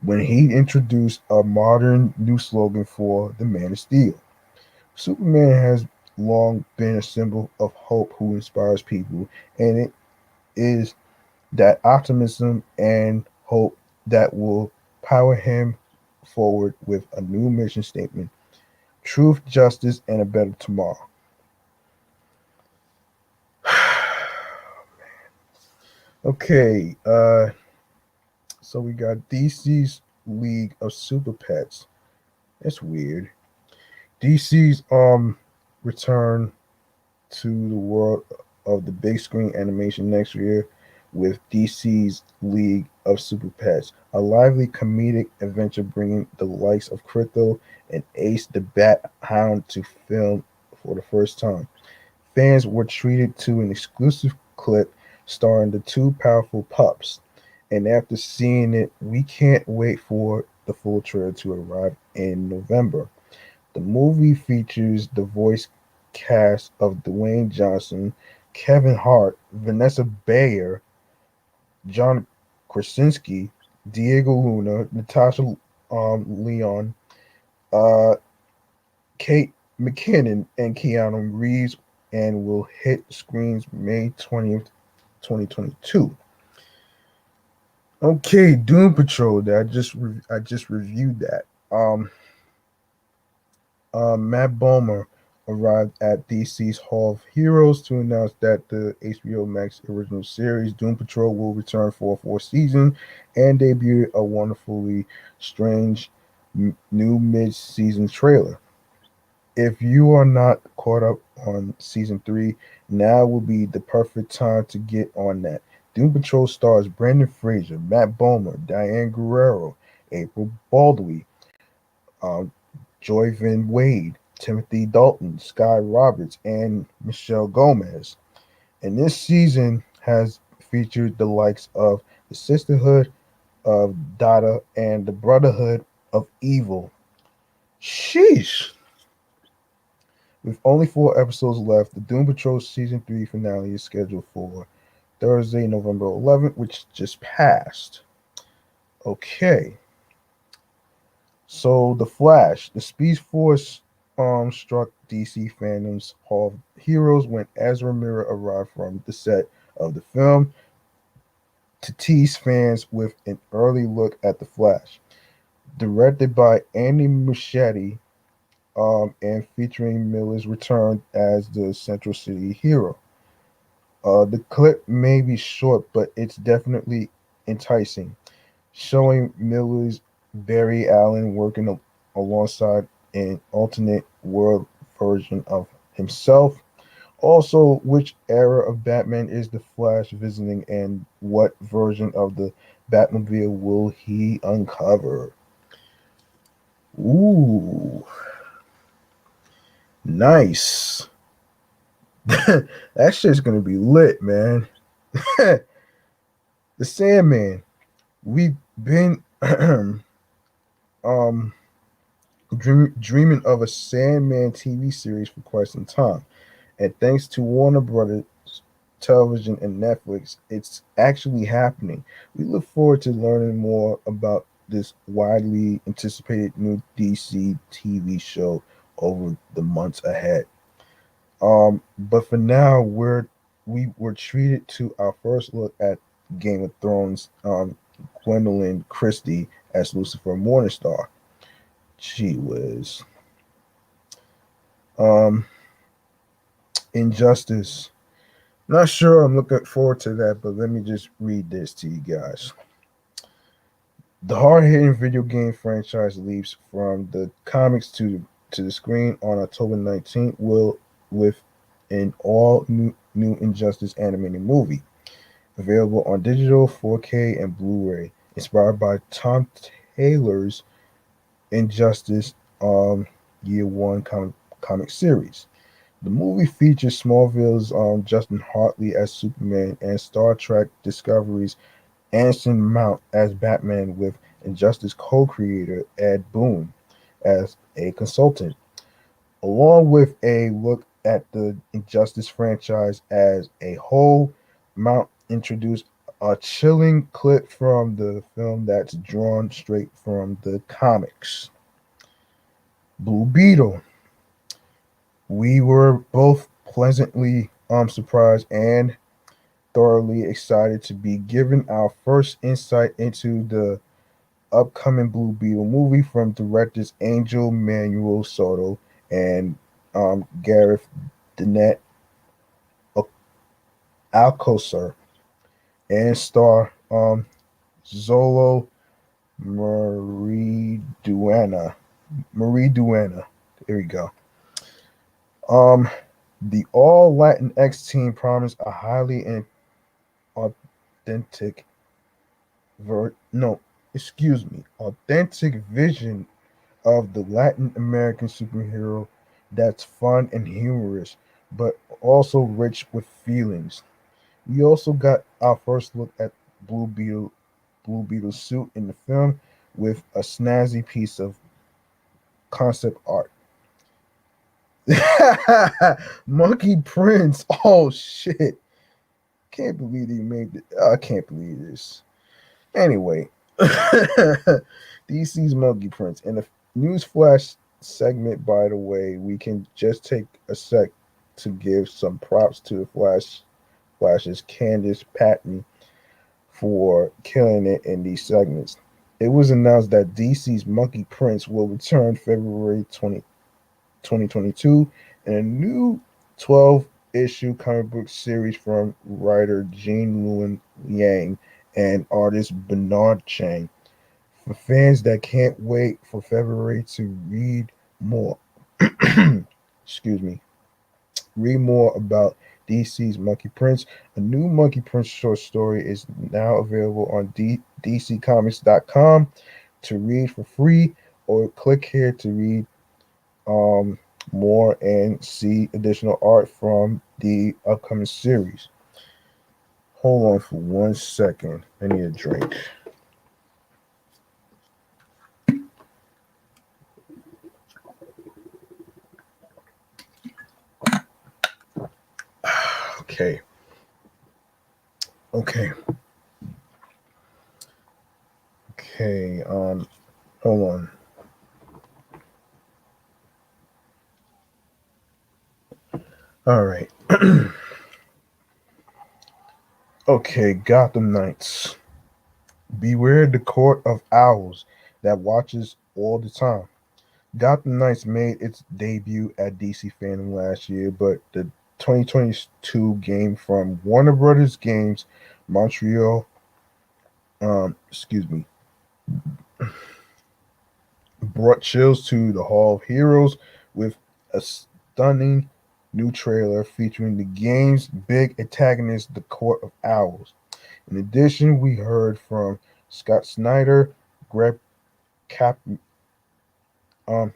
when he introduced a modern new slogan for the Man of Steel. Superman has long been a symbol of hope who inspires people, and it is that optimism and hope that will power him forward with a new mission statement: truth, justice, and a better tomorrow. Okay, so we got DC's League of Super Pets. That's weird. DC's return to the world of the big screen animation next year with DC's League of Super Pets, a lively comedic adventure bringing the likes of Crypto and Ace the Bat Hound to film for the first time. Fans were treated to an exclusive clip starring the two powerful pups, and after seeing it, we can't wait for the full trailer to arrive in November. The movie features the voice cast of Dwayne Johnson, Kevin Hart, Vanessa Bayer, John Krasinski, Diego Luna, Natasha Leon, uh, Kate McKinnon, and Keanu Reeves, and will hit screens May 20th, 2022. Okay, Doom Patrol. That I just reviewed that. Matt Bomer arrived at DC's Hall of Heroes to announce that the HBO Max original series Doom Patrol will return for a fourth season and debut a wonderfully strange new mid-season trailer. If you are not caught up on season 3, now will be the perfect time to get on that. Doom Patrol stars Brendan Fraser, Matt Bomer, Diane Guerrero, April Baldwin, um, Joyvin Wade, Timothy Dalton, Sky Roberts, and Michelle Gomez. And this season has featured the likes of the Sisterhood of Dada and the Brotherhood of Evil. Sheesh. With only 4 episodes left, the Doom Patrol season 3 finale is scheduled for Thursday, November 11th, which just passed. Okay, so the Flash, the Speed Force struck DC fandom's Hall of Heroes when Ezra Miller arrived from the set of the film to tease fans with an early look at the Flash. Directed by Andy Muschietti, and featuring Miller's return as the Central City hero. The clip may be short, but it's definitely enticing, showing Miller's Barry Allen working alongside an alternate world version of himself. Also, which era of Batman is the Flash visiting, and what version of the Batmobile will he uncover? Ooh, nice. That shit's gonna be lit, man. The Sandman. We've been um dreaming of a Sandman TV series for quite some time, and thanks to Warner Brothers Television and Netflix, it's actually happening. We look forward to learning more about this widely anticipated new DC TV show over the months ahead. But for now, we were treated to our first look at Game of Thrones. Gwendolyn Christie as Lucifer Morningstar. She was um Injustice. Not sure. I'm looking forward to that, but let me just read this to you guys. The hard-hitting video game franchise leaps from the comics to the screen on October 19th. Will with an all new Injustice animated movie available on digital, 4K, and Blu-ray, inspired by Tom Taylor's Injustice Year One comic series. The movie features Smallville's Justin Hartley as Superman and Star Trek Discovery's Anson Mount as Batman, with Injustice co-creator Ed Boon as a consultant, along with a look at the Injustice franchise as a whole. Mount introduced a chilling clip from the film that's drawn straight from the comics. Blue Beetle. We were both pleasantly surprised and thoroughly excited to be given our first insight into the upcoming Blue Beetle movie from directors Angel Manuel Soto and Gareth Dennett Alcocer, and star Zolo Mariduena. Mariduena. There we go. Um, the all Latinx team promised a highly authentic no, excuse me, authentic vision of the Latin American superhero that's fun and humorous, but also rich with feelings. We also got our first look at Blue Beetle, Blue Beetle's suit in the film with a snazzy piece of concept art. Monkey Prince. Oh shit! Can't believe they made it. I can't believe this. Anyway, DC's Monkey Prince. In the news flash segment, by the way, we can just take a sec to give some props to the Flash's Candace Patton for killing it in these segments. It was announced that DC's Monkey Prince will return February 2022 in a new 12 issue comic book series from writer Gene Luen Yang and artist Bernard Chang. For fans that can't wait for February to read more, excuse me, read more about DC's Monkey Prince. A new Monkey Prince short story is now available on DCComics.com to read for free, or click here to read um, more and see additional art from the upcoming series. Hold on for 1 second. I need a drink. Okay. Okay. Okay. Hold on. All right. Okay, Gotham Knights. Beware the court of owls that watches all the time. Gotham Knights made its debut at DC Fandom last year, but the 2022 game from Warner Brothers Games Montreal, excuse me, brought chills to the Hall of Heroes with a stunning new trailer featuring the game's big antagonist, the Court of Owls. In addition, we heard from Scott Snyder, Greg Cap, um,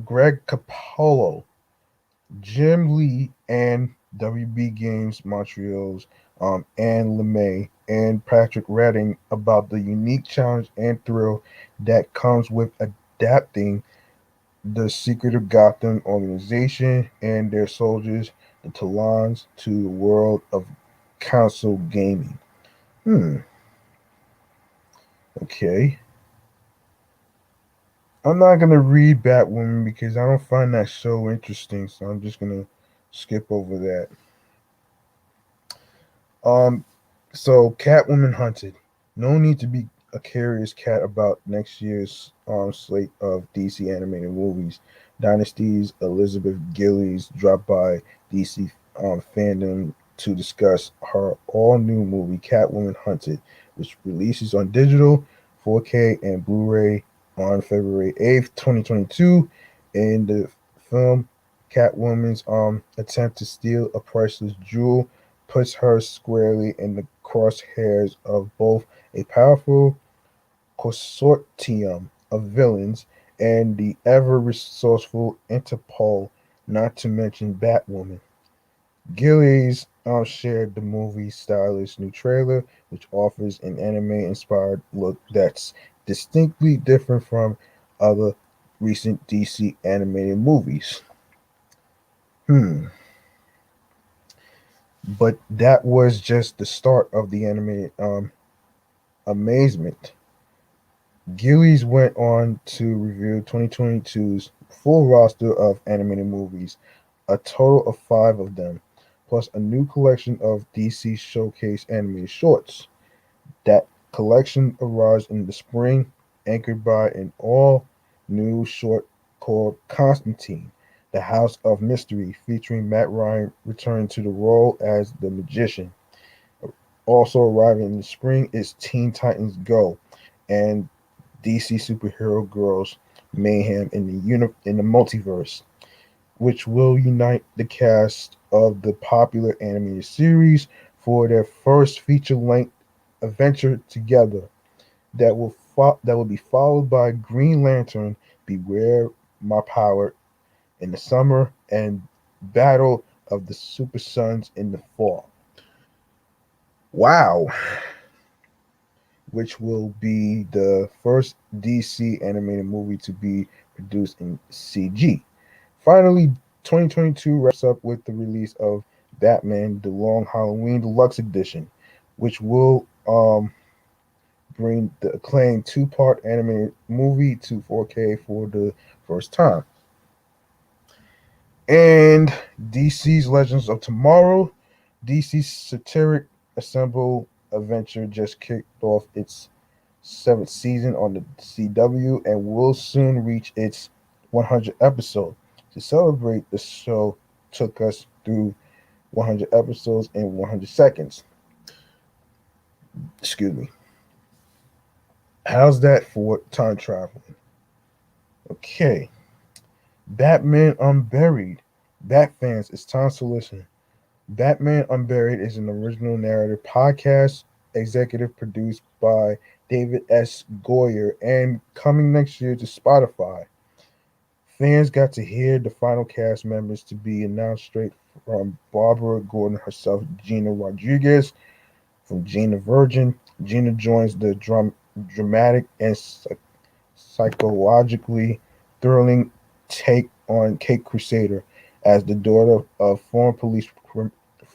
Greg Capullo, Jim Lee, and WB Games Montreal's Anne LeMay and Patrick Redding about the unique challenge and thrill that comes with adapting the Secret of Gotham organization and their soldiers, the Talons, to the world of console gaming. Hmm. Okay. I'm not gonna read Batwoman because I don't find that so interesting, so I'm just gonna skip over that. Um, so Catwoman hunted. No need to be a curious cat about next year's slate of DC animated movies. Dynasty's Elizabeth Gillies dropped by DC fandom to discuss her all-new movie Catwoman Hunted, which releases on digital, 4K, and Blu-ray on February 8th, 2022. In the film, Catwoman's attempt to steal a priceless jewel puts her squarely in the crosshairs of both a powerful consortium of villains and the ever resourceful Interpol, not to mention Batwoman. Gillies shared the movie's stylish new trailer, which offers an anime inspired look that's distinctly different from other recent DC animated movies. Hmm. But that was just the start of the animated amazement. Gillies went on to reveal 2022's full roster of animated movies, a total of five of them, plus a new collection of DC Showcase animated shorts. That collection arrives in the spring, anchored by an all new short called Constantine, the House of Mystery, featuring Matt Ryan returning to the role as the magician. Also arriving in the spring is Teen Titans Go and DC Superhero Girls Mayhem in the multiverse, which will unite the cast of the popular animated series for their first feature-length adventure together. That will be followed by Green Lantern, Beware My Power in the summer, and Battle of the Super Sons in the fall. Wow, which will be the first DC animated movie to be produced in CG. Finally, 2022 wraps up with the release of Batman: The Long Halloween Deluxe Edition, which will bring the acclaimed two-part animated movie to 4K for the first time. And DC's Legends of Tomorrow, DC's satiric assemble adventure just kicked off its seventh season on the CW and will soon reach its 100th episode. To celebrate, the show took us through 100 episodes in 100 seconds. Excuse me. How's that for time travel? Okay. Batman Unburied. Bat fans, it's time to listen. Batman Unburied is an original narrative podcast, executive produced by David S. Goyer, and coming next year to Spotify. Fans got to hear the final cast members to be announced straight from Barbara Gordon herself, Gina Rodriguez from Gina Virgin. Gina joins the dramatic and psychologically thrilling take on Kate Crusader as the daughter of former police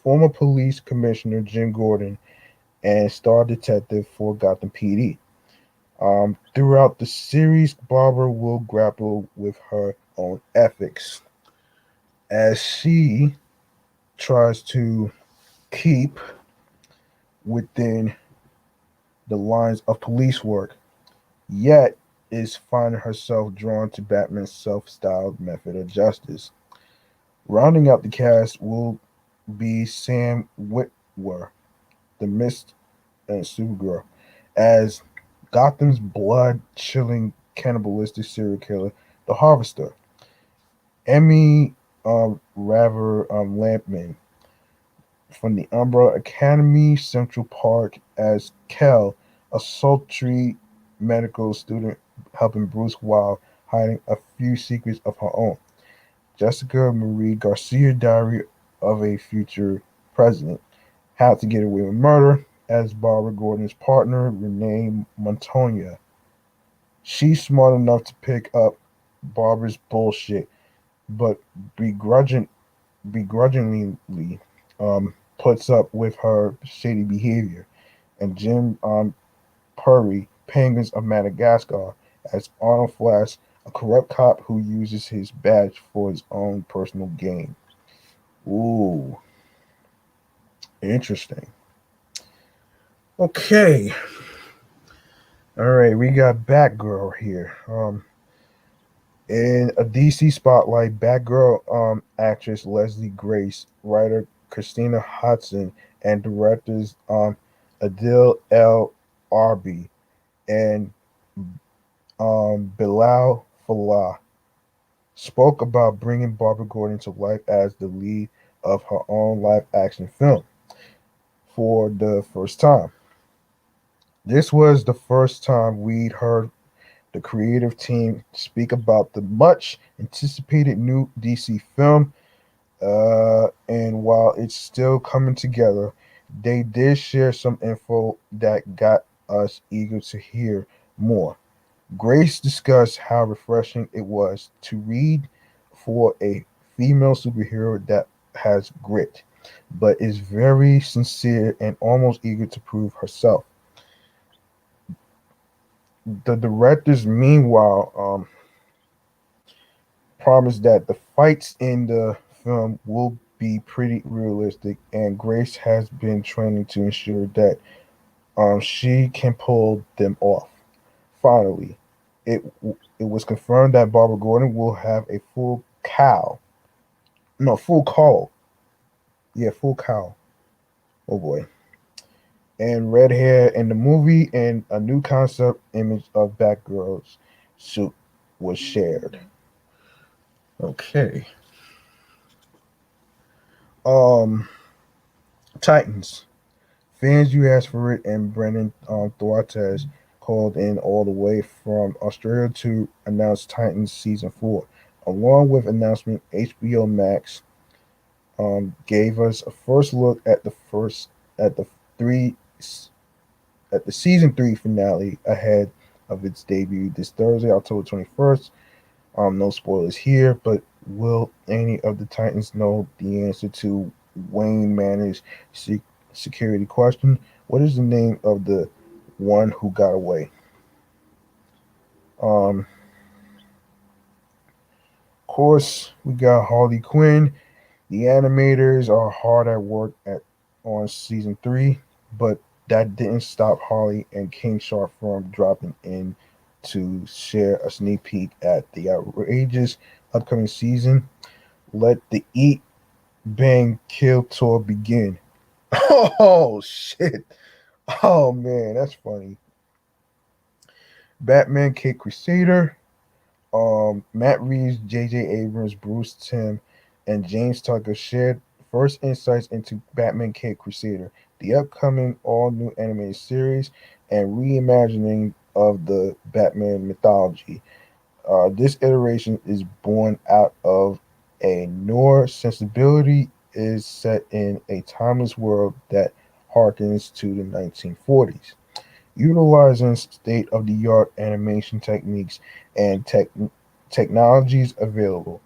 former police commissioner Jim Gordon, and star detective for Gotham PD. Throughout the series, Barbara will grapple with her own ethics as she tries to keep within the lines of police work, yet is finding herself drawn to Batman's self-styled method of justice. Rounding out the cast will be Sam Witwer, the Mist and Supergirl, as Gotham's blood-chilling cannibalistic serial killer, the Harvester. Emmy Raver Lampman from the Umbrella Academy, Central Park as Kel, a sultry medical student helping Bruce while hiding a few secrets of her own. Jessica Marie Garcia, Diary of a Future President, How to Get Away with Murder as Barbara Gordon's partner, Renee Montoya. She's smart enough to pick up Barbara's bullshit, but begrudging, begrudgingly puts up with her shady behavior. And Jim Purry, Penguins of Madagascar, as Arnold Flash, a corrupt cop who uses his badge for his own personal gain. Ooh, interesting. Okay, all right, we got Batgirl here. In a DC spotlight, Batgirl actress Leslie Grace, writer Christina Hodson, and directors Adil El Arbi and Bilal Fallah spoke about bringing Barbara Gordon to life as the lead of her own live action film for the first time. This was the first time we'd heard the creative team speak about the much anticipated new DC film. And while it's still coming together, they did share some info that got us eager to hear more. Grace discussed how refreshing it was to read for a female superhero that has grit, but is very sincere and almost eager to prove herself. The directors, meanwhile, promised that the fights in the film will be pretty realistic, and Grace has been training to ensure that she can pull them off. Finally, it it was confirmed that Barbara Gordon will have a full cow, no full call, yeah, full cow. Oh boy, and red hair in the movie, and a new concept image of Batgirl's suit was shared. Okay, um, Titans. Fans, you asked for it, and Brendan Thwaites called in all the way from Australia to announce Titans season 4. Along with announcement, HBO Max gave us a first look at at the three at the season 3 finale ahead of its debut this Thursday, October 21st. No spoilers here, but will any of the Titans know the answer to Wayne Manor's security question? What is the name of the one who got away? Of course, we got Harley Quinn. The animators are hard at work on season 3, but that didn't stop Harley and King Shark from dropping in to share a sneak peek at the outrageous upcoming season. Let the Eat, Bang, Kill tour begin. Oh shit! Oh man, that's funny. Batman Cape Crusader, Matt Reeves, J.J. Abrams, Bruce Timm, and James Tucker shared first insights into Batman Cape Crusader, the upcoming all new animated series and reimagining of the Batman mythology. This iteration is born out of a noir sensibility, is set in a timeless world that harkens to the 1940s, utilizing state of the art animation techniques and technologies available.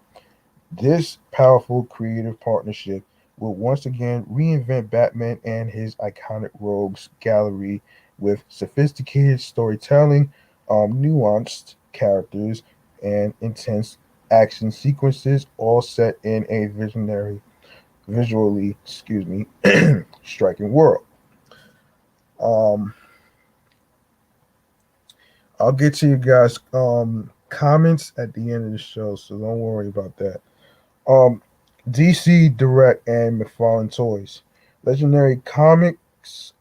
This powerful creative partnership will once again reinvent Batman and his iconic rogues gallery with sophisticated storytelling, nuanced characters, and intense action sequences, all set in a visually, striking world. Um, I'll get to you guys comments at the end of the show, so don't worry about that. Um, DC Direct and McFarlane Toys, Legendary Comics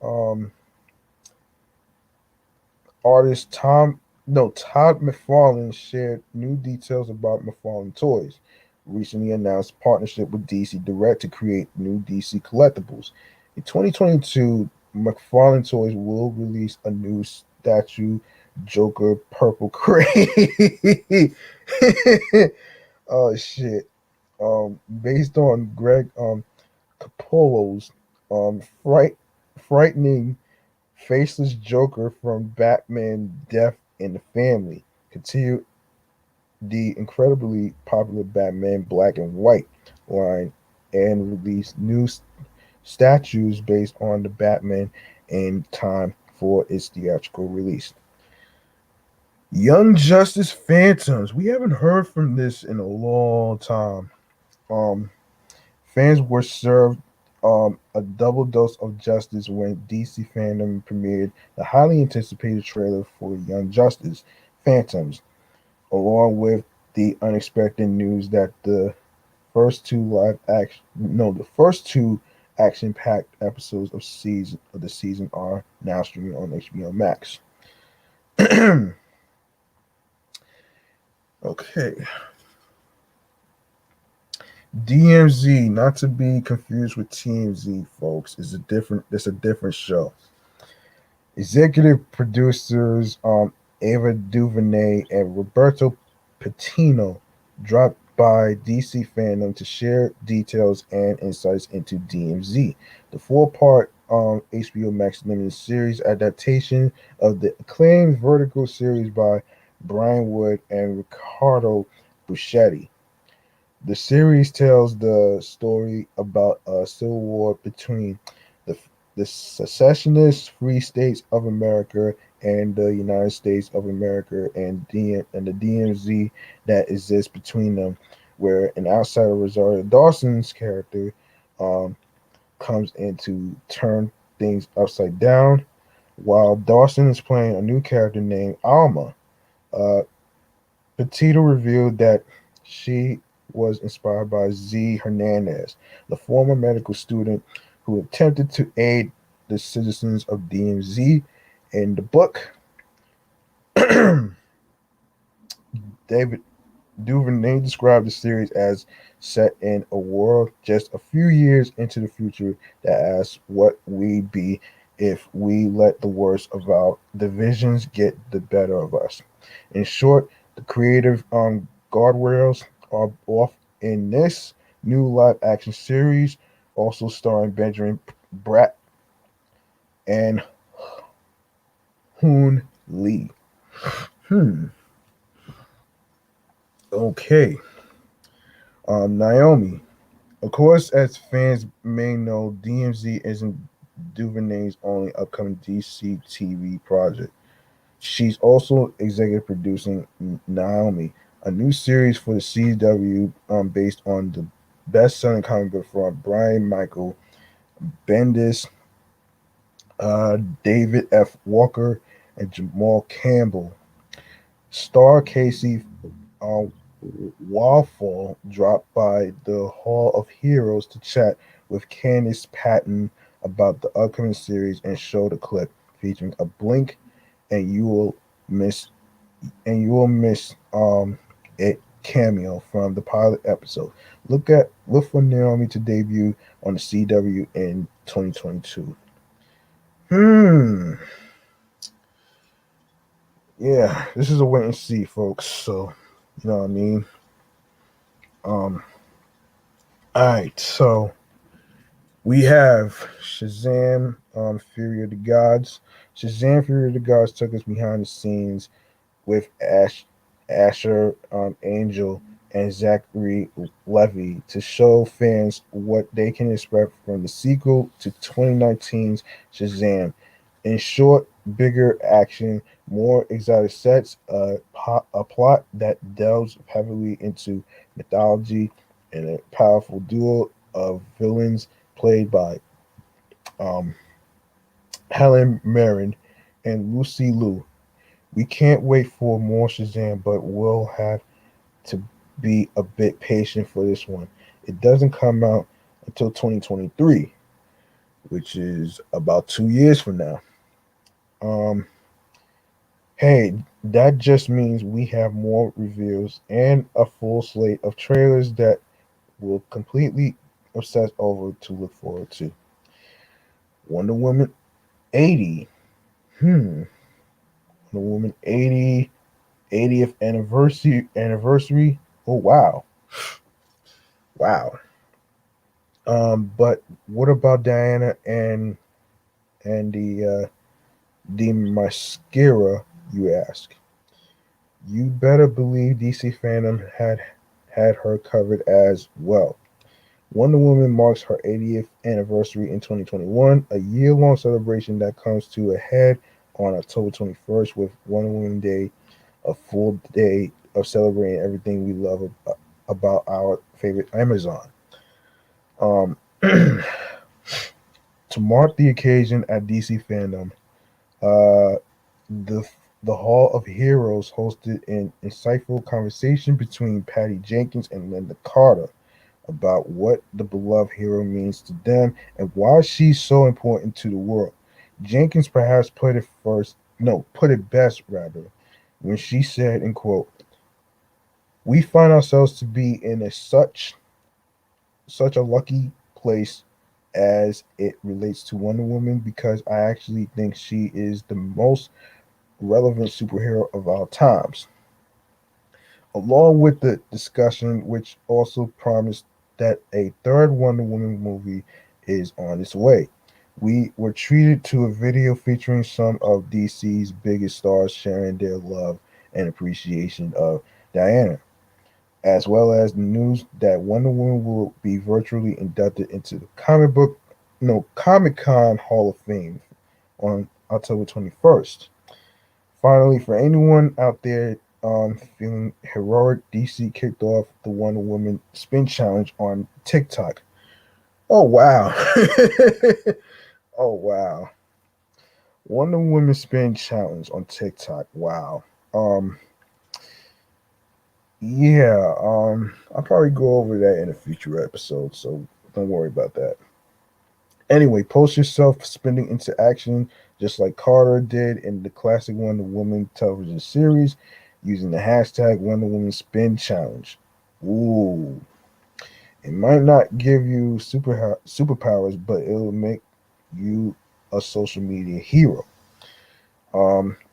artist Todd McFarlane shared new details about McFarlane Toys. Recently announced partnership with DC Direct to create new DC collectibles. In 2022, McFarlane Toys will release a new statue Joker Purple Crate. Oh shit. Based on Greg Capullo's um fright frightening faceless Joker from Batman Death in the Family. Continue the incredibly popular Batman Black and White line and release new statues based on the Batman in time for its theatrical release. Young Justice Phantoms. We haven't heard from this in a long time. Um, Fans were served a double dose of justice when DC Fandom premiered the highly anticipated trailer for Young Justice Phantoms, along with the unexpected news that the first two action-packed episodes of the season are now streaming on HBO Max. Okay, DMZ, not to be confused with TMZ, folks, is a different. It's a different show. Executive producers Ava DuVernay and Roberto Patino dropped by DC Fandom to share details and insights into DMZ, the four-part HBO Max limited series adaptation of the acclaimed Vertigo series by Brian Wood and Riccardo Buschetti. The series tells the story about a civil war between the, the secessionist Free States of America and the United States of America and the DMZ that exists between them, where an outsider Rosario Dawson's character um, comes in to turn things upside down, while Dawson is playing a new character named Alma. Uh, Petito revealed that she was inspired by Z. Hernandez, the former medical student who attempted to aid the citizens of DMZ. In the book, David Duvernay described the series as set in a world just a few years into the future that asks what we'd be if we let the worst of our divisions get the better of us. In short, the creative guardrails are off in this new live action series, also starring Benjamin Bratt and Hoon Lee. Hmm. Okay. Naomi. Of course, as fans may know, DMZ isn't Duvernay's only upcoming DC TV project. She's also executive producing Naomi, a new series for the CW based on the best-selling comic book from Brian Michael Bendis, David F. Walker, and Jamal Campbell. Star Casey uh, Wallfall dropped by the Hall of Heroes to chat with Candice Patton about the upcoming series and showed a clip featuring a blink and you will miss a cameo from the pilot episode. Look for Naomi to debut on the CW in 2022. Hmm. Yeah, this is a wait and see, folks. So, you know what I mean. Um. All right. So we have Shazam, Fury of the Gods. Shazam, Fury of the Gods took us behind the scenes with Asher, Angel, and Zachary Levy to show fans what they can expect from the sequel to 2019's Shazam. In short, bigger action, more exotic sets, a plot that delves heavily into mythology, and a powerful duo of villains played by um, Helen Mirren and Lucy Liu. We can't wait for more Shazam, but we'll have to be a bit patient for this one. It doesn't come out until 2023, which is about 2 years from now. Um, hey, that just means we have more reviews and a full slate of trailers that will completely obsess over to look forward to. Wonder Woman 80. Wonder Woman 80, 80th anniversary. Oh wow. Wow. But what about Diana and the mascara, you ask? You better believe DC fandom had her covered as well. Wonder Woman marks her 80th anniversary in 2021, a year-long celebration that comes to a head on October 21st with Wonder Woman Day, a full day of celebrating everything we love about our favorite Amazon. Um, to mark the occasion at DC fandom, Uh, the the Hall of Heroes hosted an insightful conversation between Patty Jenkins and Linda Carter about what the beloved hero means to them and why she's so important to the world. Jenkins perhaps put it best rather, when she said, in quote, "We find ourselves to be in such a lucky place as it relates to Wonder Woman because I actually think she is the most relevant superhero of our times," along with the discussion, which also promised that a third Wonder Woman movie is on its way. We were treated to a video featuring some of DC's biggest stars sharing their love and appreciation of Diana, as well as the news that Wonder Woman will be virtually inducted into the Comic Con Hall of Fame on October 21st. Finally, for anyone out there feeling heroic, DC kicked off the Wonder Woman spin challenge on TikTok. Oh wow. Oh wow. Wonder Woman spin challenge on TikTok. Wow. Um yeah, I'll probably go over that in a future episode, so don't worry about that. Anyway, post yourself spinning into action just like Carter did in the classic Wonder Woman television series using the hashtag Wonder Woman Spin Challenge. Ooh. It might not give you superpowers, but it'll make you a social media hero.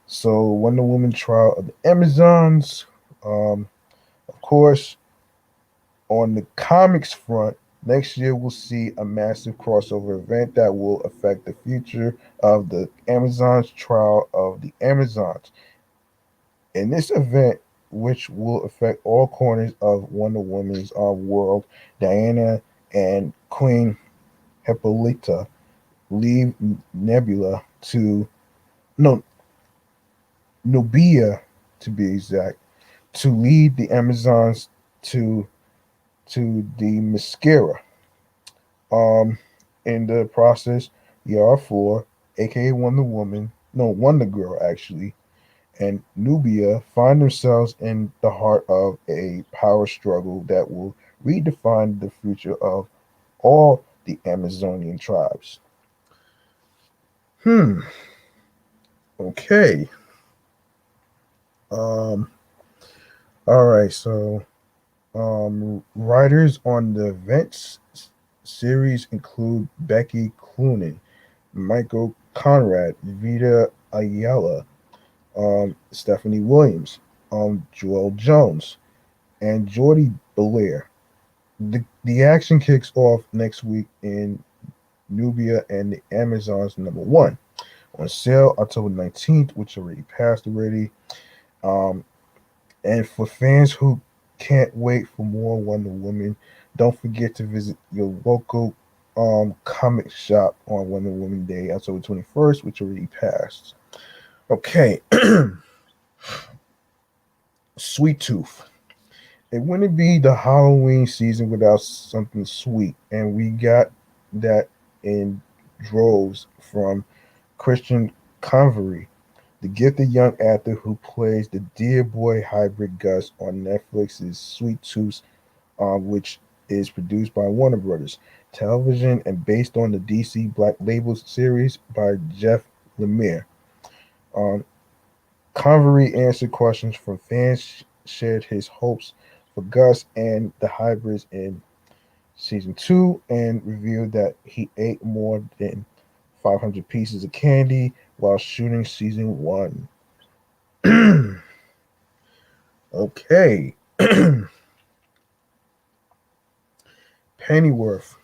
So Wonder Woman Trial of the Amazons. Of course, on the comics front, next year we'll see a massive crossover event that will affect the future of the Amazons Trial of the Amazons. In this event, which will affect all corners of Wonder Woman's world, Diana and Queen Hippolyta leave Nebula to no Nubia to be exact to lead the Amazons to the mascara. Um, in the process, Yara 4, aka Wonder Woman, no Wonder Girl actually, and Nubia find themselves in the heart of a power struggle that will redefine the future of all the Amazonian tribes. Hmm. Okay. Um. All right. So, writers on the events series include Becky Cloonan, Michael Conrad, Vita Ayala, Stephanie Williams, Joel Jones, and Jordy Belair. The action kicks off next week in Nubia and the Amazons #1 on sale October 19th, which already passed already. Um, and for fans who Can't wait for more Wonder Woman. Don't forget to visit your local comic shop on Wonder Woman Day, October 21st, which already passed. Okay, Sweet Tooth. It wouldn't be the Halloween season without something sweet, and we got that in droves from Christian Convery, the gifted young actor who plays the dear boy hybrid Gus on Netflix's Sweet Tooth, which is produced by Warner Brothers Television and based on the DC Black Label series by Jeff Lemire. Um, Convery answered questions from fans, shared his hopes for Gus and the hybrids in season two, and revealed that he ate more than 500 pieces of candy while shooting season one. Okay. Pennyworth.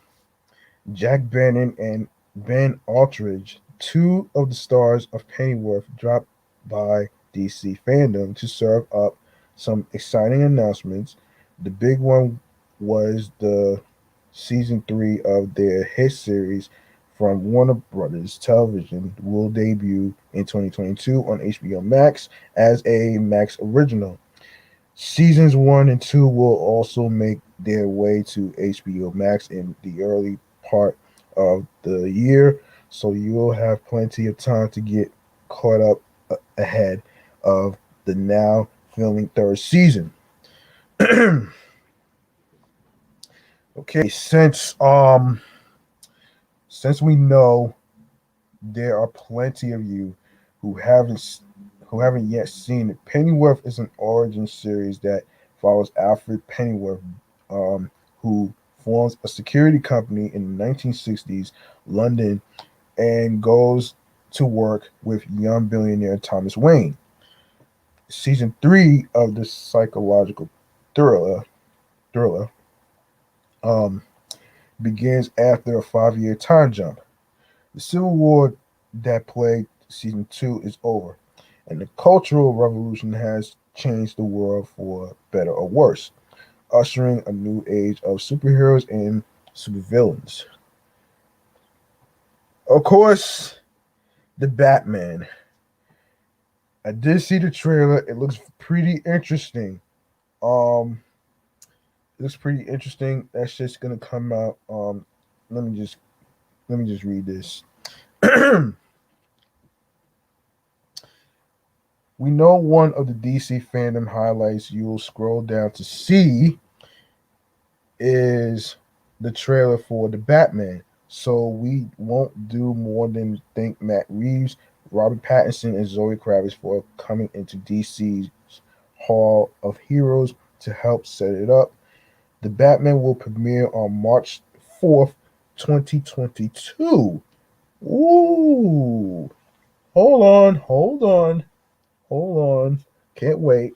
Jack Bannon and Ben Aldridge, two of the stars of Pennyworth, dropped by DC Fandom to serve up some exciting announcements. The big one was the season three of their hit series from Warner Brothers Television will debut in 2022 on HBO Max as a Max original. Seasons one and two will also make their way to HBO Max in the early part of the year, so you will have plenty of time to get caught up ahead of the now filming third season. Okay, since we know there are plenty of you who haven't yet seen it. Pennyworth is an origin series that follows Alfred Pennyworth, who forms a security company in the 1960s London and goes to work with young billionaire Thomas Wayne. Season three of the psychological thriller um, begins after a 5 year time jump. The Civil War that plagued season two is over, and the Cultural Revolution has changed the world for better or worse, ushering a new age of superheroes and supervillains. Of course, the Batman. I did see the trailer. It looks pretty interesting. Um, it looks pretty interesting. That's just gonna come out. Let me just read this. We know one of the DC fandom highlights you'll scroll down to see is the trailer for the Batman. So we won't do more than thank Matt Reeves, Robert Pattinson, and Zoe Kravitz for coming into DC's Hall of Heroes to help set it up. The Batman will premiere on March 4th, 2022. Ooh. Hold on. Can't wait.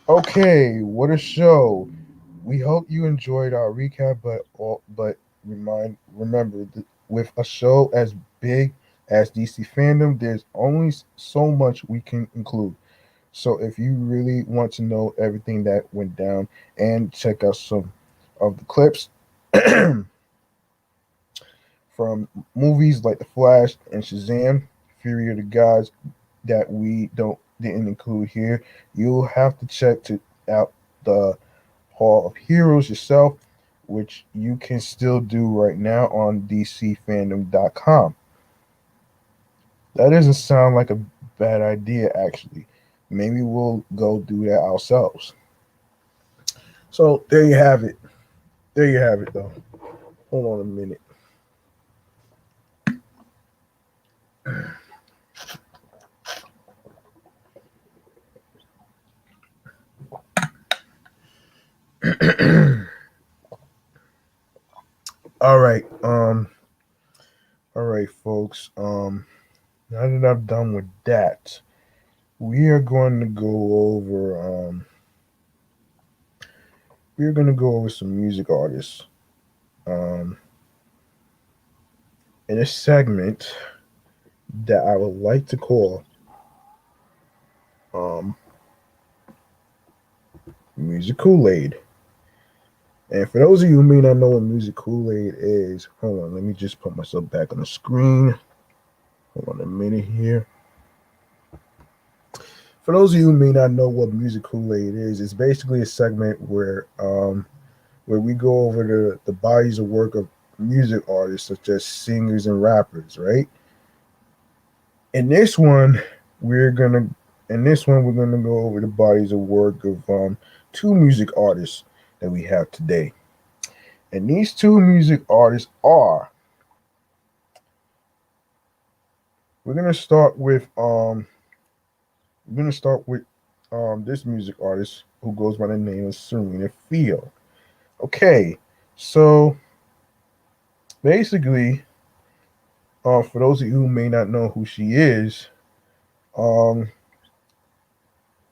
Okay, what a show. We hope you enjoyed our recap, but remember with a show as big as DC fandom, there's only so much we can include. So if you really want to know everything that went down and check out some of the clips from movies like The Flash and Shazam, Fury of the Gods that we didn't include here, you'll have to out the Hall of Heroes yourself, which you can still do right now on DCFandom.com. That doesn't sound like a bad idea, actually. Maybe we'll go do that ourselves. So there you have it. There you have it, though. Hold on a minute. All right. All right, folks. Now that I'm done with that, we are going to go over. We're going to go over some music artists. Um, in a segment that I would like to call um, Music Kool-Aid. And for those of you who may not know what Music Kool-Aid is, hold on, let me just put myself back on the screen. Hold on a minute here. For those of you who may not know what Music Kool-Aid is, it's basically a segment where we go over the bodies of work of music artists such as singers and rappers, right? In this one, we're gonna we're gonna go over the bodies of work of two music artists that we have today. And these two music artists are we're gonna start with this music artist who goes by the name of Cyrena Fiel. Okay, so basically, for those of you who may not know who she is, um,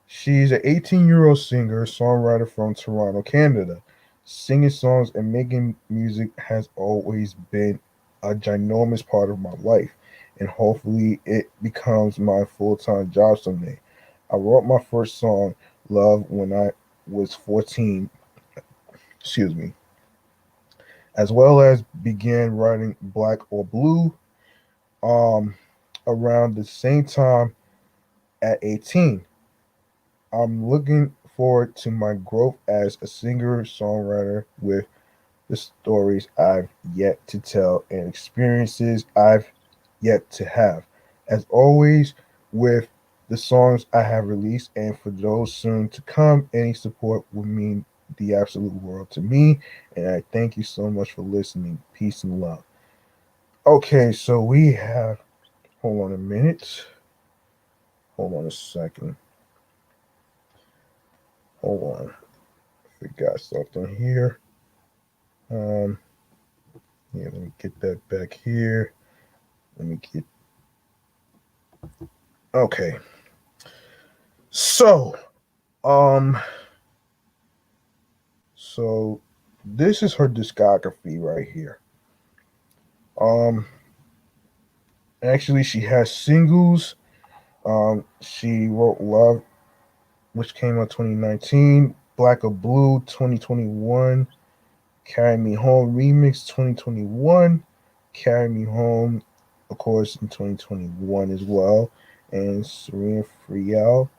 she's an 18-year-old singer, songwriter from Toronto, Canada. Singing songs and making music has always been a ginormous part of my life, and hopefully it becomes my full-time job someday. I wrote my first song, Love, when I was 14, excuse me, as well as began writing Black or Blue um, around the same time at 18. I'm looking forward to my growth as a singer songwriter with the stories I've yet to tell and experiences I've yet to have. As always, with the songs I have released and for those soon to come, any support would mean the absolute world to me. And I thank you so much for listening. Peace and love. Okay, so we have, hold on a minute. Hold on a second. Hold on. We got something here. Um, yeah, let me get that back here. Let me get okay. So, um, so this is her discography right here. Um, Actually, she has singles. She wrote Love, which came out 2019. Black or Blue 2021. Carry Me Home Remix 2021. Carry Me Home, of course, in 2021 as well. And Cyrena Fiel.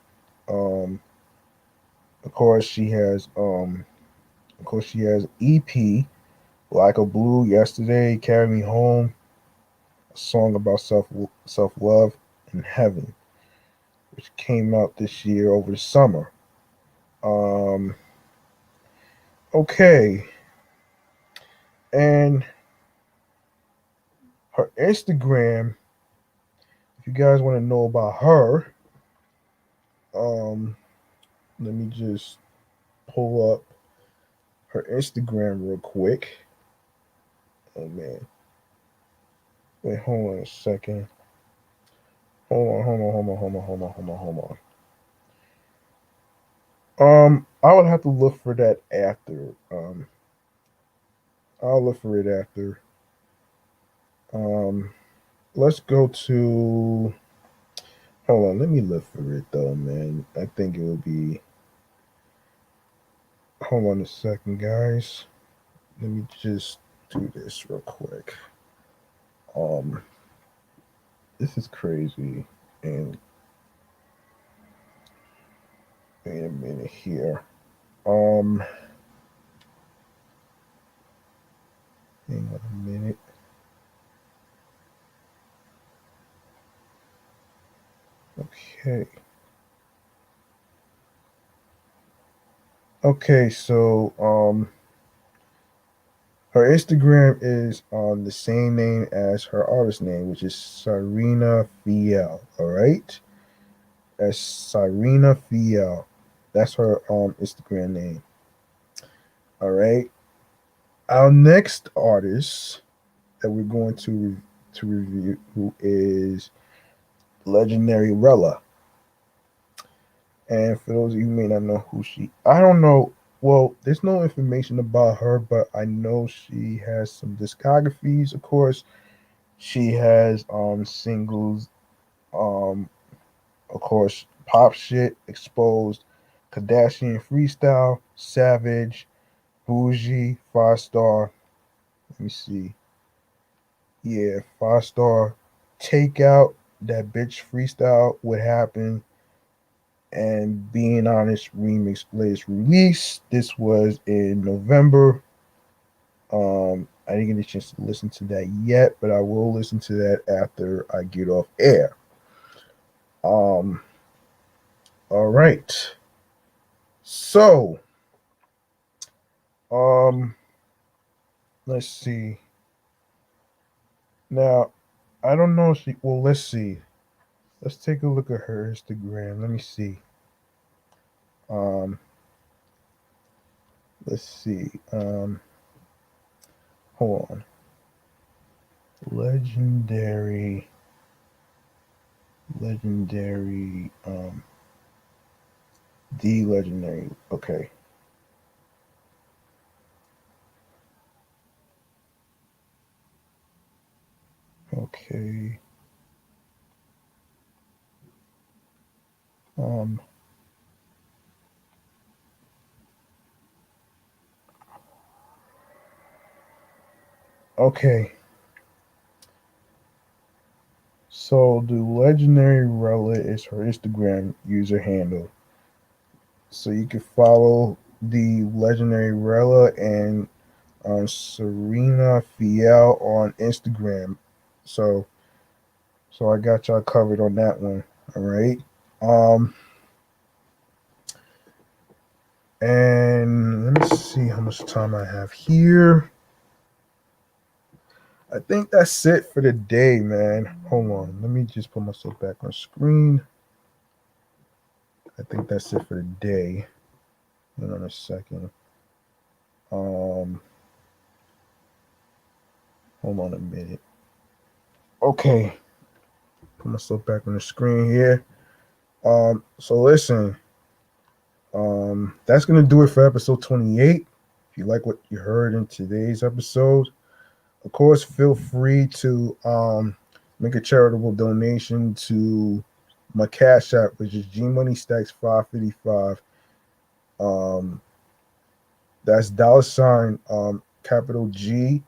Um, of course she has EP, Black or Blue, Yesterday, Carry Me Home, a song about self love, and Heaven, which came out this year over the summer. Um, okay, and her Instagram. If you guys want to know about her, um, let me just pull up her Instagram real quick. Oh man, wait, hold on a second. Hold on. I would have to look for that after. I'll look for it after. Um, let's go to. Hold on, let me look for it though, man. I think it will be. Hold on a second, guys. Let me just do this real quick. Um, this is crazy. And wait a minute here. Um, Hang on a minute. Okay. Okay, so her Instagram is on the same name as her artist name, which is Cyrena Fiel. All right, that's Cyrena Fiel. That's her Instagram name. All right. Our next artist that we're going to review who is legendary Rella. And for those of you who may not know who I don't know. Well, there's no information about her, but I know she has some discographies. Of course, she has singles, of course, Pop Shit, Exposed, Kardashian Freestyle, Savage, Bougie, 5 star. Let me see. Yeah, 5 star. Takeout, that bitch freestyle, what happened, and Being Honest remix latest release. This was in November. I didn't get a chance to listen to that yet, but I will listen to that after I get off air. Um, all right. So, um, let's see. Now, I don't know if she. Well, let's see. Let's take a look at her Instagram. Let me see. Um, let's see. Hold on. Legendary, legendary. The legendary. Okay. Okay. Um. Okay. So the legendary Rella is her Instagram user handle. So you can follow the legendary Rella and Cyrena Fiel on Instagram. So so I got y'all covered on that one. All right. Um and let me see how much time I have here. I think that's it for the day, man. Hold on. Let me just put myself back on screen. I think that's it for the day. Hold on a second. Um Hold on a minute. Okay. Put myself back on the screen here. So listen, that's gonna do it for episode 28. If you like what you heard in today's episode, of course, feel free to make a charitable donation to my Cash App, which is G Money Stacks 555. Um, that's $ capital G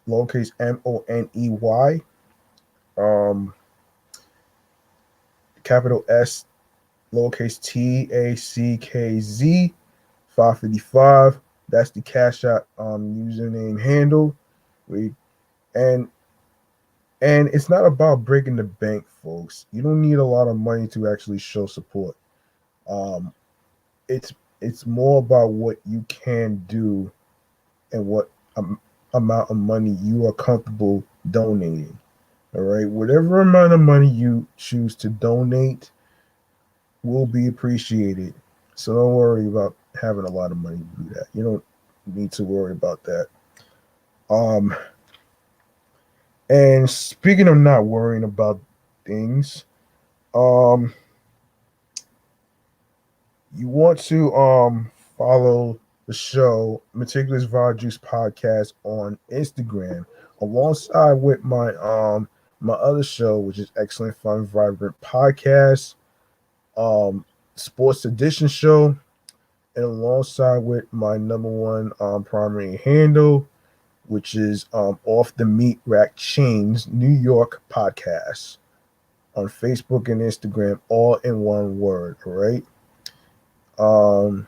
lowercase MONEY, capital S lowercase TACKZ 555. That's the Cash App username handle. We and and it's not about breaking the bank, folks. You don't need a lot of money to actually show support. Um, it's it's more about what you can do and what amount of money you are comfortable donating. All right, whatever amount of money you choose to donate will be appreciated. So don't worry about having a lot of money to do that. You don't need to worry about that. Um, and speaking of not worrying about things, um, you want to follow the show Meticulous Vibe Juice Podcast on Instagram alongside with my other show, which is Excellent Fun Vibrant Podcast, Sports Edition show, and alongside with my number one primary handle, which is Off the Meat Rack Chains New York Podcast on Facebook and Instagram, all in one word. All right. Um,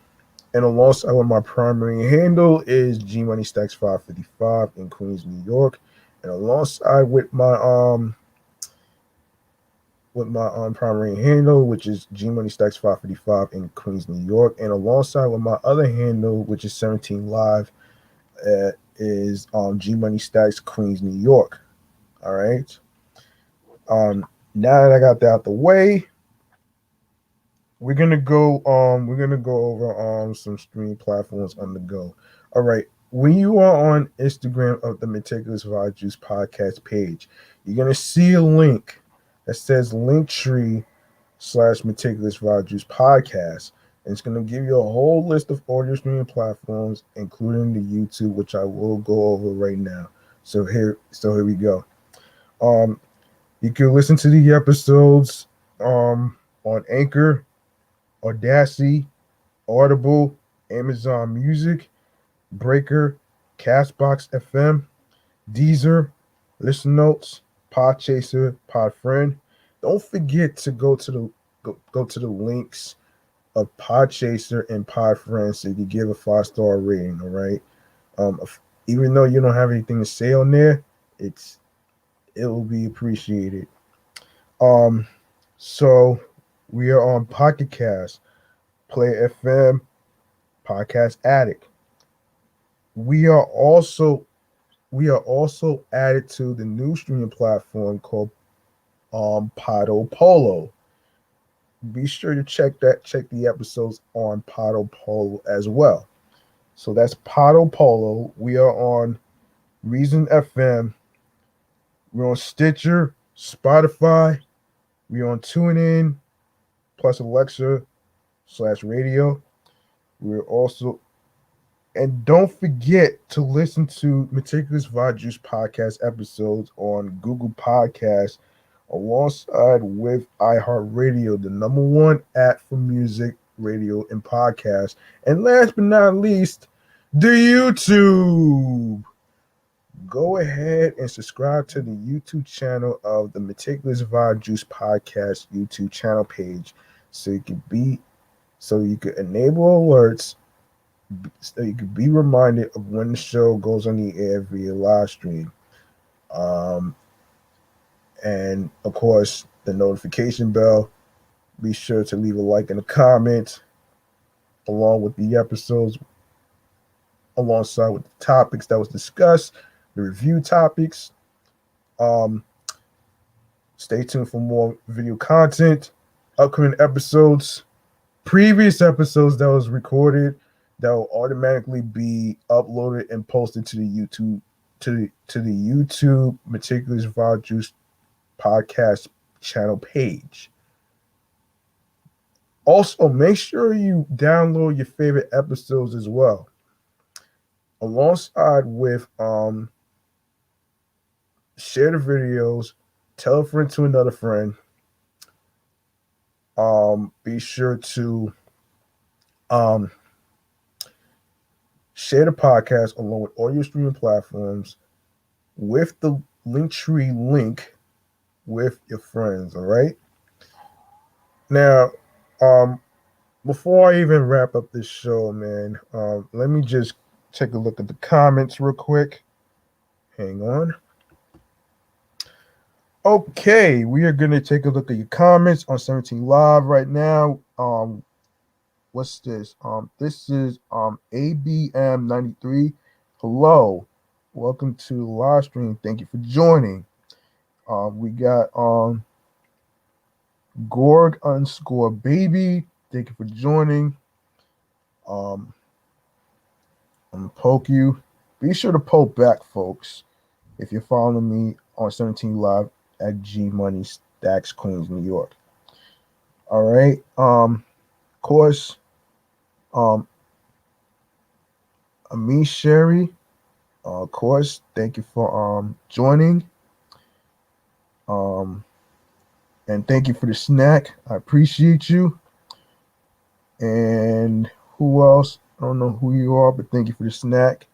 and alongside with my primary handle is G Money Stacks 555 in Queens, New York, and alongside with my primary handle, which is G Money Stacks 555 in Queens, New York, and alongside with my other handle, which is 17 Live, is G Money Stacks Queens, New York. All right. Now that I got that out the way, we're gonna go over some streaming platforms on the go. All right. When you are on Instagram of the Meticulous Vibe Juice podcast page, you're gonna see a link that says Linktree/Meticulous Vibe Juice podcast. And it's gonna give you a whole list of audio streaming platforms, including the YouTube, which I will go over right now. So here we go. Um, you can listen to the episodes on Anchor, Audacity, Audible, Amazon Music, Breaker, Castbox FM, Deezer, Listen Notes, Podchaser, Podfriend. Don't forget to go to the links of Podchaser and Podfriend so you can give a 5-star rating. All right. Even though you don't have anything to say on there, it will be appreciated. Um, so we are on Pocket Cast, Play FM, Podcast Addict. We are also added to the new streaming platform called Podo Polo. Be sure to check the episodes on Podo Polo as well. So that's Podo Polo. We are on Reason FM. We're on Stitcher, Spotify. We're on TuneIn plus Alexa/radio. We're also, and don't forget to listen to Meticulous Vibe Juice podcast episodes on Google Podcasts alongside with iHeartRadio, the number one app for music, radio, and podcasts. And last but not least, the YouTube. Go ahead and subscribe to the YouTube channel of the Meticulous Vibe Juice podcast YouTube channel page so you can enable alerts so you can be reminded of when the show goes on the air via live stream. And of course, the notification bell. Be sure to leave a like and a comment along with the episodes, alongside with the topics that was discussed, the review topics. Um, Stay tuned for more video content, upcoming episodes, previous episodes that was recorded that will automatically be uploaded and posted to the YouTube Meticulous Vibe Juice podcast channel page. Also, make sure you download your favorite episodes as well, alongside with share the videos, tell a friend to another friend. Be sure to share the podcast along with all your streaming platforms with the Linktree link with your friends. All right. Now, before I even wrap up this show, man, let me just take a look at the comments real quick. Hang on. Okay, we are going to take a look at your comments on 17 Live right now. What's this? This is ABM93. Hello, welcome to the live stream. Thank you for joining. We got Gorg_baby. Thank you for joining. I'm gonna poke you. Be sure to poke back, folks, if you're following me on 17 Live at G Money Stacks, Queens, New York. All right. Of course, Ami Sherry. Of course, thank you for joining. And thank you for the snack. I appreciate you. And who else? I don't know who you are, but thank you for the snack.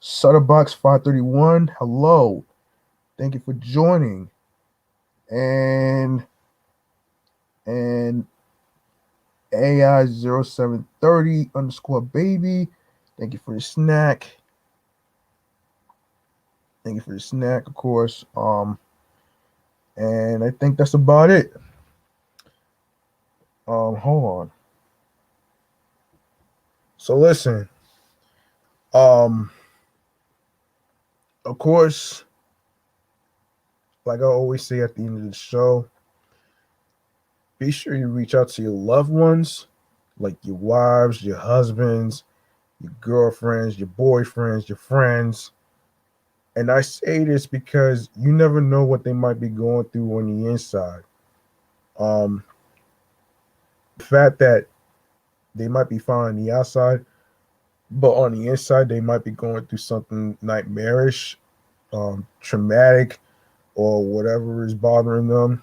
Sutterbox 531. Hello. Thank you for joining. And AI0730_baby. Thank you for the snack. Thank you for the snack, of course. And I think that's about it. Hold on. So listen. Of course, like I always say at the end of the show, be sure you reach out to your loved ones, like your wives, your husbands, your girlfriends, your boyfriends, your friends. And I say this because you never know what they might be going through on the inside. The fact that they might be fine on the outside, but on the inside they might be going through something nightmarish, traumatic, or whatever is bothering them.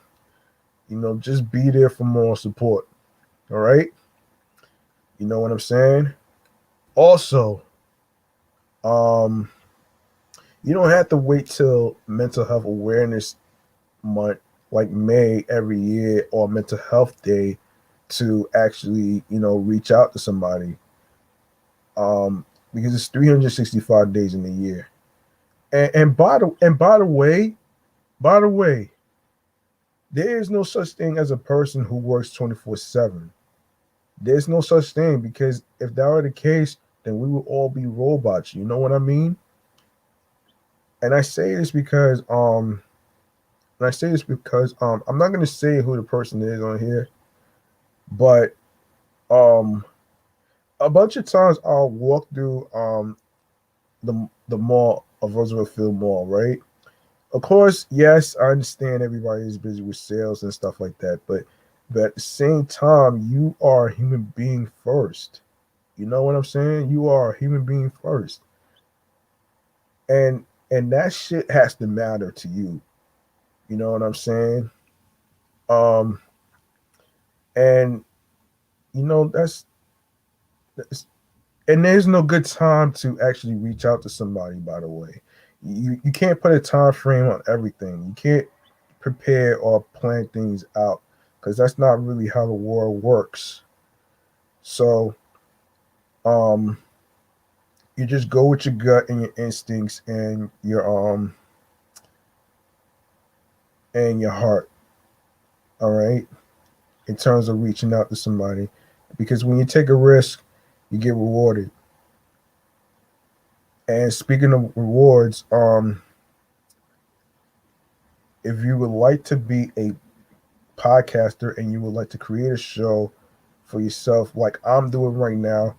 just be there for moral support. All right, you know what I'm saying. Also, um, you don't have to wait till Mental Health Awareness Month, like May every year, or Mental Health Day, to actually reach out to somebody. Because it's 365 days in a year. And by the way, there is no such thing as a person who works 24/7. There's no such thing, because if that were the case, then we would all be robots. You know what I mean? And I say this because I'm not gonna say who the person is on here, but um a bunch of times I'll walk through the mall of Roosevelt Field Mall, right? Of course, yes, I understand everybody is busy with sales and stuff like that, but at the same time, you are a human being first. You know what I'm saying? You are a human being first. And that shit has to matter to you. You know what I'm saying? Um and that's and there's no good time to actually reach out to somebody, by the way. You can't put a time frame on everything. You can't prepare or plan things out, because that's not really how the world works. So um you just go with your gut and your instincts and your heart, all right, in terms of reaching out to somebody. Because when you take a risk, you get rewarded. And speaking of rewards, if you would like to be a podcaster and you would like to create a show for yourself, like I'm doing right now,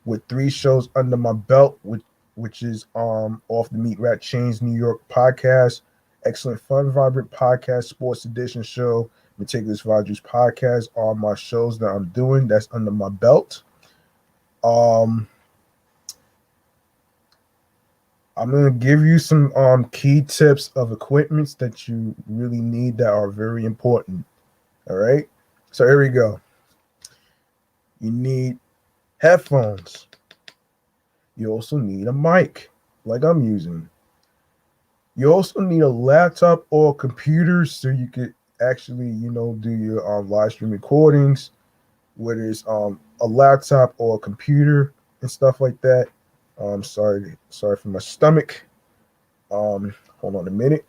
with 3 shows under my belt, which is off the Meat Rat Chains New York podcast, Excellent Fun Vibrant podcast, Sports Edition show, Meticulous Juice podcast, are my shows that I'm doing that's under my belt. Um, I'm gonna give you some key tips of equipments that you really need that are very important. All right. So here we go. You need headphones. You also need a mic, like I'm using. You also need a laptop or a computer so you could actually, do your live stream recordings, whether it's a laptop or a computer and stuff like that. Sorry for my stomach. Hold on a minute.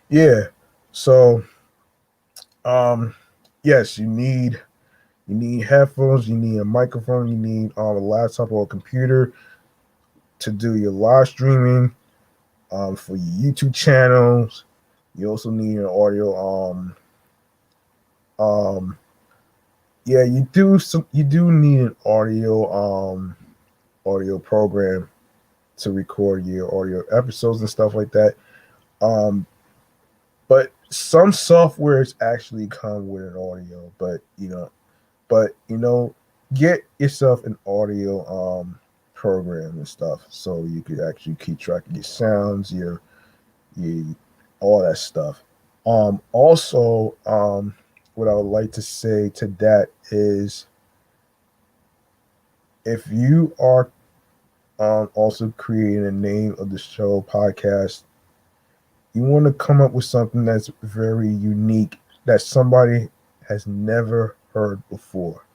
Yeah. So, um, yes, you need headphones, you need a microphone, you need a laptop or a computer to do your live streaming, for your YouTube channels. You also need an audio. Um, yeah, you do need an audio program to record your audio episodes and stuff like that. Um, but some softwares actually come with an audio, but get yourself an audio program and stuff so you could actually keep track of your sounds, your all that stuff. Also, what I would like to say to that is, if you are also creating a name of the show podcast, you want to come up with something that's very unique, that somebody has never heard before.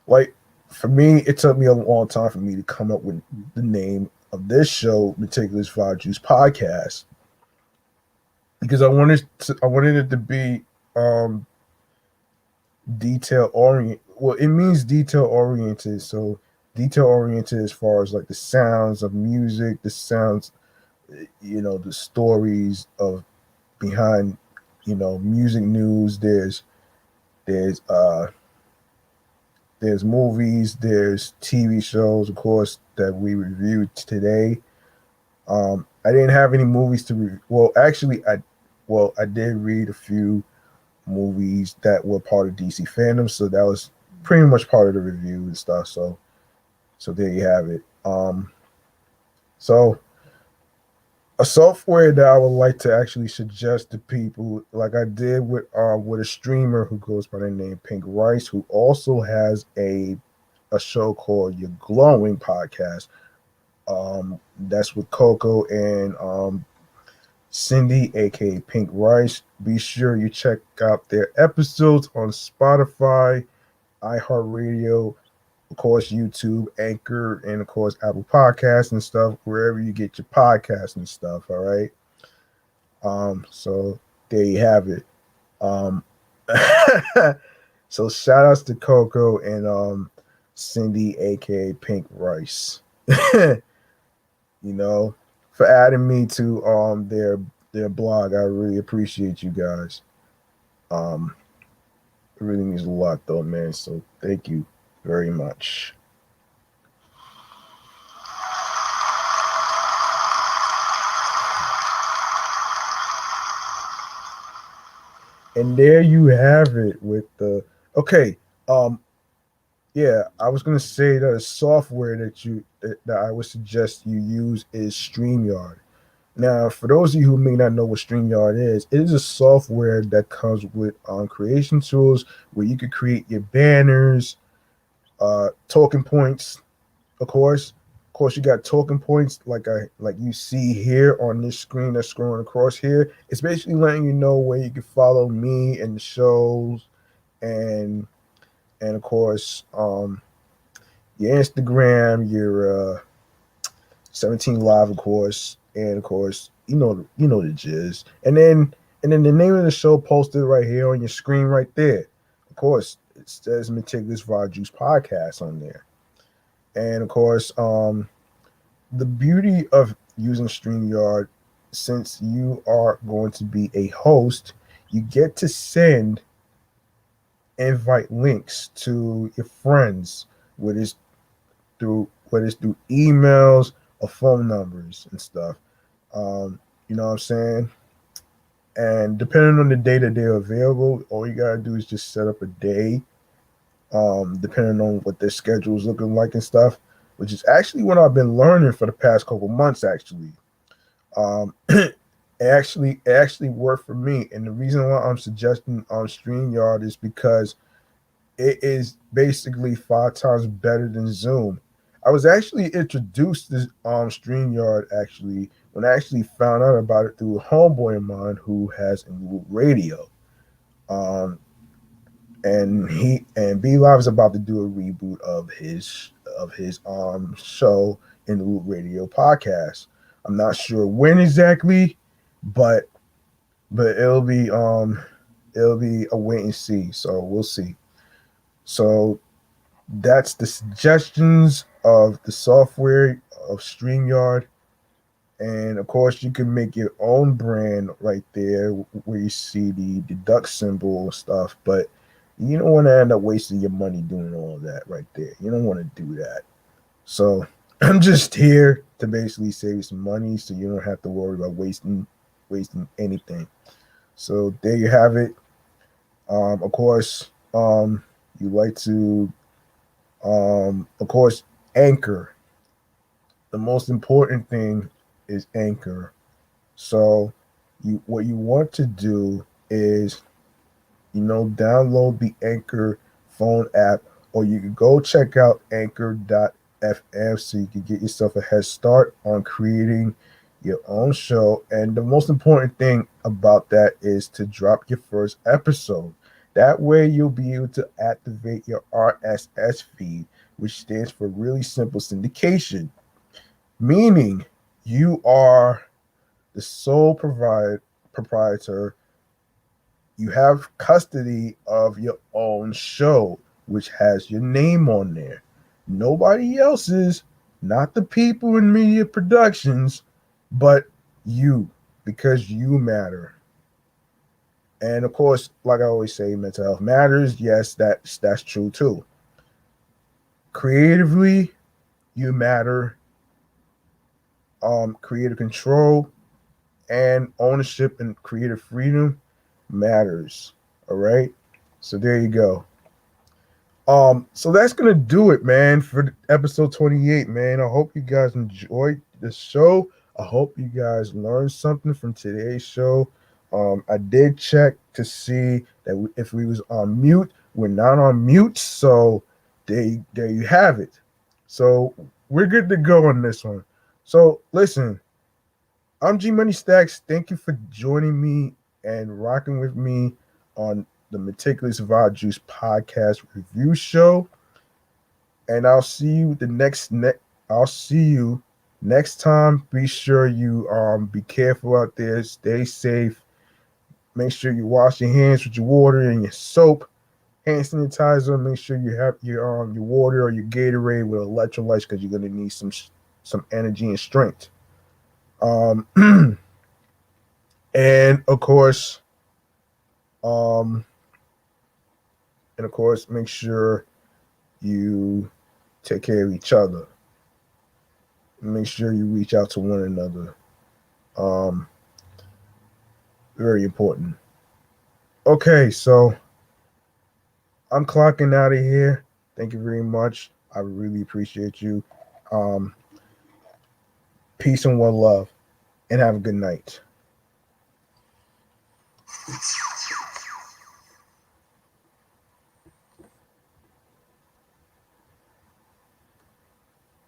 Like, for me, it took me a long time for me to come up with the name of this show, Meticulous Juice podcast, because I wanted it to be um detail oriented. Well, it means detail oriented. So detail oriented as far as like the sounds of music, the sounds, the stories of behind, music news. There's movies, there's TV shows, of course, that we reviewed today. I didn't have any movies to review. Well, actually, I did read a few movies that were part of DC Fandom, so that was pretty much part of the review and stuff. So there you have it. So a software that I would like to actually suggest to people, like I did with a streamer who goes by the name Pink Rice, who also has a show called Your Glowing Podcast. That's with Coco and Cindy, aka Pink Rice. Be sure you check out their episodes on Spotify, iHeartRadio, of course, YouTube, Anchor, and of course, Apple Podcasts and stuff, wherever you get your podcasts and stuff. All right. So there you have it. Um, so shout outs to Coco and Cindy, aka Pink Rice. You know, for adding me to their blog. I really appreciate you guys. Um, it really means a lot, though, man. So thank you very much. And there you have it with the okay. Um, yeah, I was gonna say that a software that I would suggest you use is StreamYard. Now, for those of you who may not know what StreamYard is, it is a software that comes with creation tools where you could create your banners, talking points, of course. Of course, you got talking points like you see here on this screen that's scrolling across here. It's basically letting you know where you can follow me and the shows and of course your Instagram, your 17 Live, of course, and of course, you know the jizz. And then the name of the show posted right here on your screen right there. Of course, it says Meticulous Raw Juice Podcast on there. And of course, the beauty of using StreamYard, since you are going to be a host, you get to send invite links to your friends, whether it's through emails or phone numbers and stuff. You know what I'm saying? And depending on the day that they're available, all you gotta do is just set up a day, depending on what their schedule is looking like and stuff, which is actually what I've been learning for the past couple months actually. It actually worked for me. And the reason why I'm suggesting on StreamYard is because it is basically 5 times better than Zoom. I was actually introduced to StreamYard actually when I actually found out about it through a homeboy of mine who has a radio. Um, and B Live is about to do a reboot of his show in the Root Radio podcast. I'm not sure when exactly, but it'll be a wait and see. So we'll see. So that's the suggestions of the software of StreamYard. And of course, you can make your own brand right there where you see the duck symbol and stuff. But you don't want to end up wasting your money doing all of that right there. You don't want to do that. So I'm just here to basically save some money so you don't have to worry about wasting anything. So there you have it. Of course, you like to of course, Anchor. The most important thing is Anchor. So, what you want to do is, download the Anchor phone app, or you can go check out Anchor.fm so you can get yourself a head start on creating your own show. And the most important thing about that is to drop your first episode. That way, you'll be able to activate your RSS feed, which stands for really simple syndication, meaning you are the sole proprietor. You have custody of your own show, which has your name on there. Nobody else's, not the people in media productions, but you, because you matter. And of course, like I always say, mental health matters. Yes, that's true too. Creatively, you matter. Creative control and ownership and creative freedom matters. All right. So there you go. So that's gonna do it, man, for episode 28, man. I hope you guys enjoyed the show. I hope you guys learned something from today's show. I did check to see that if we was on mute, we're not on mute. So there you have it. So we're good to go on this one. So listen, I'm G Money Stacks. Thank you for joining me and rocking with me on the Meticulous Vibe Juice podcast review show. And I'll see you next time. Be sure you be careful out there. Stay safe. Make sure you wash your hands with your water and your soap, hand sanitizer. Make sure you have your water or your Gatorade with electrolytes because you're gonna need some energy and strength. Um, and of course, um, make sure you take care of each other. Make sure you reach out to one another. Um, Very important. Okay, so I'm clocking out of here. Thank you very much. I really appreciate you. Um, Peace and one love, and have a good night.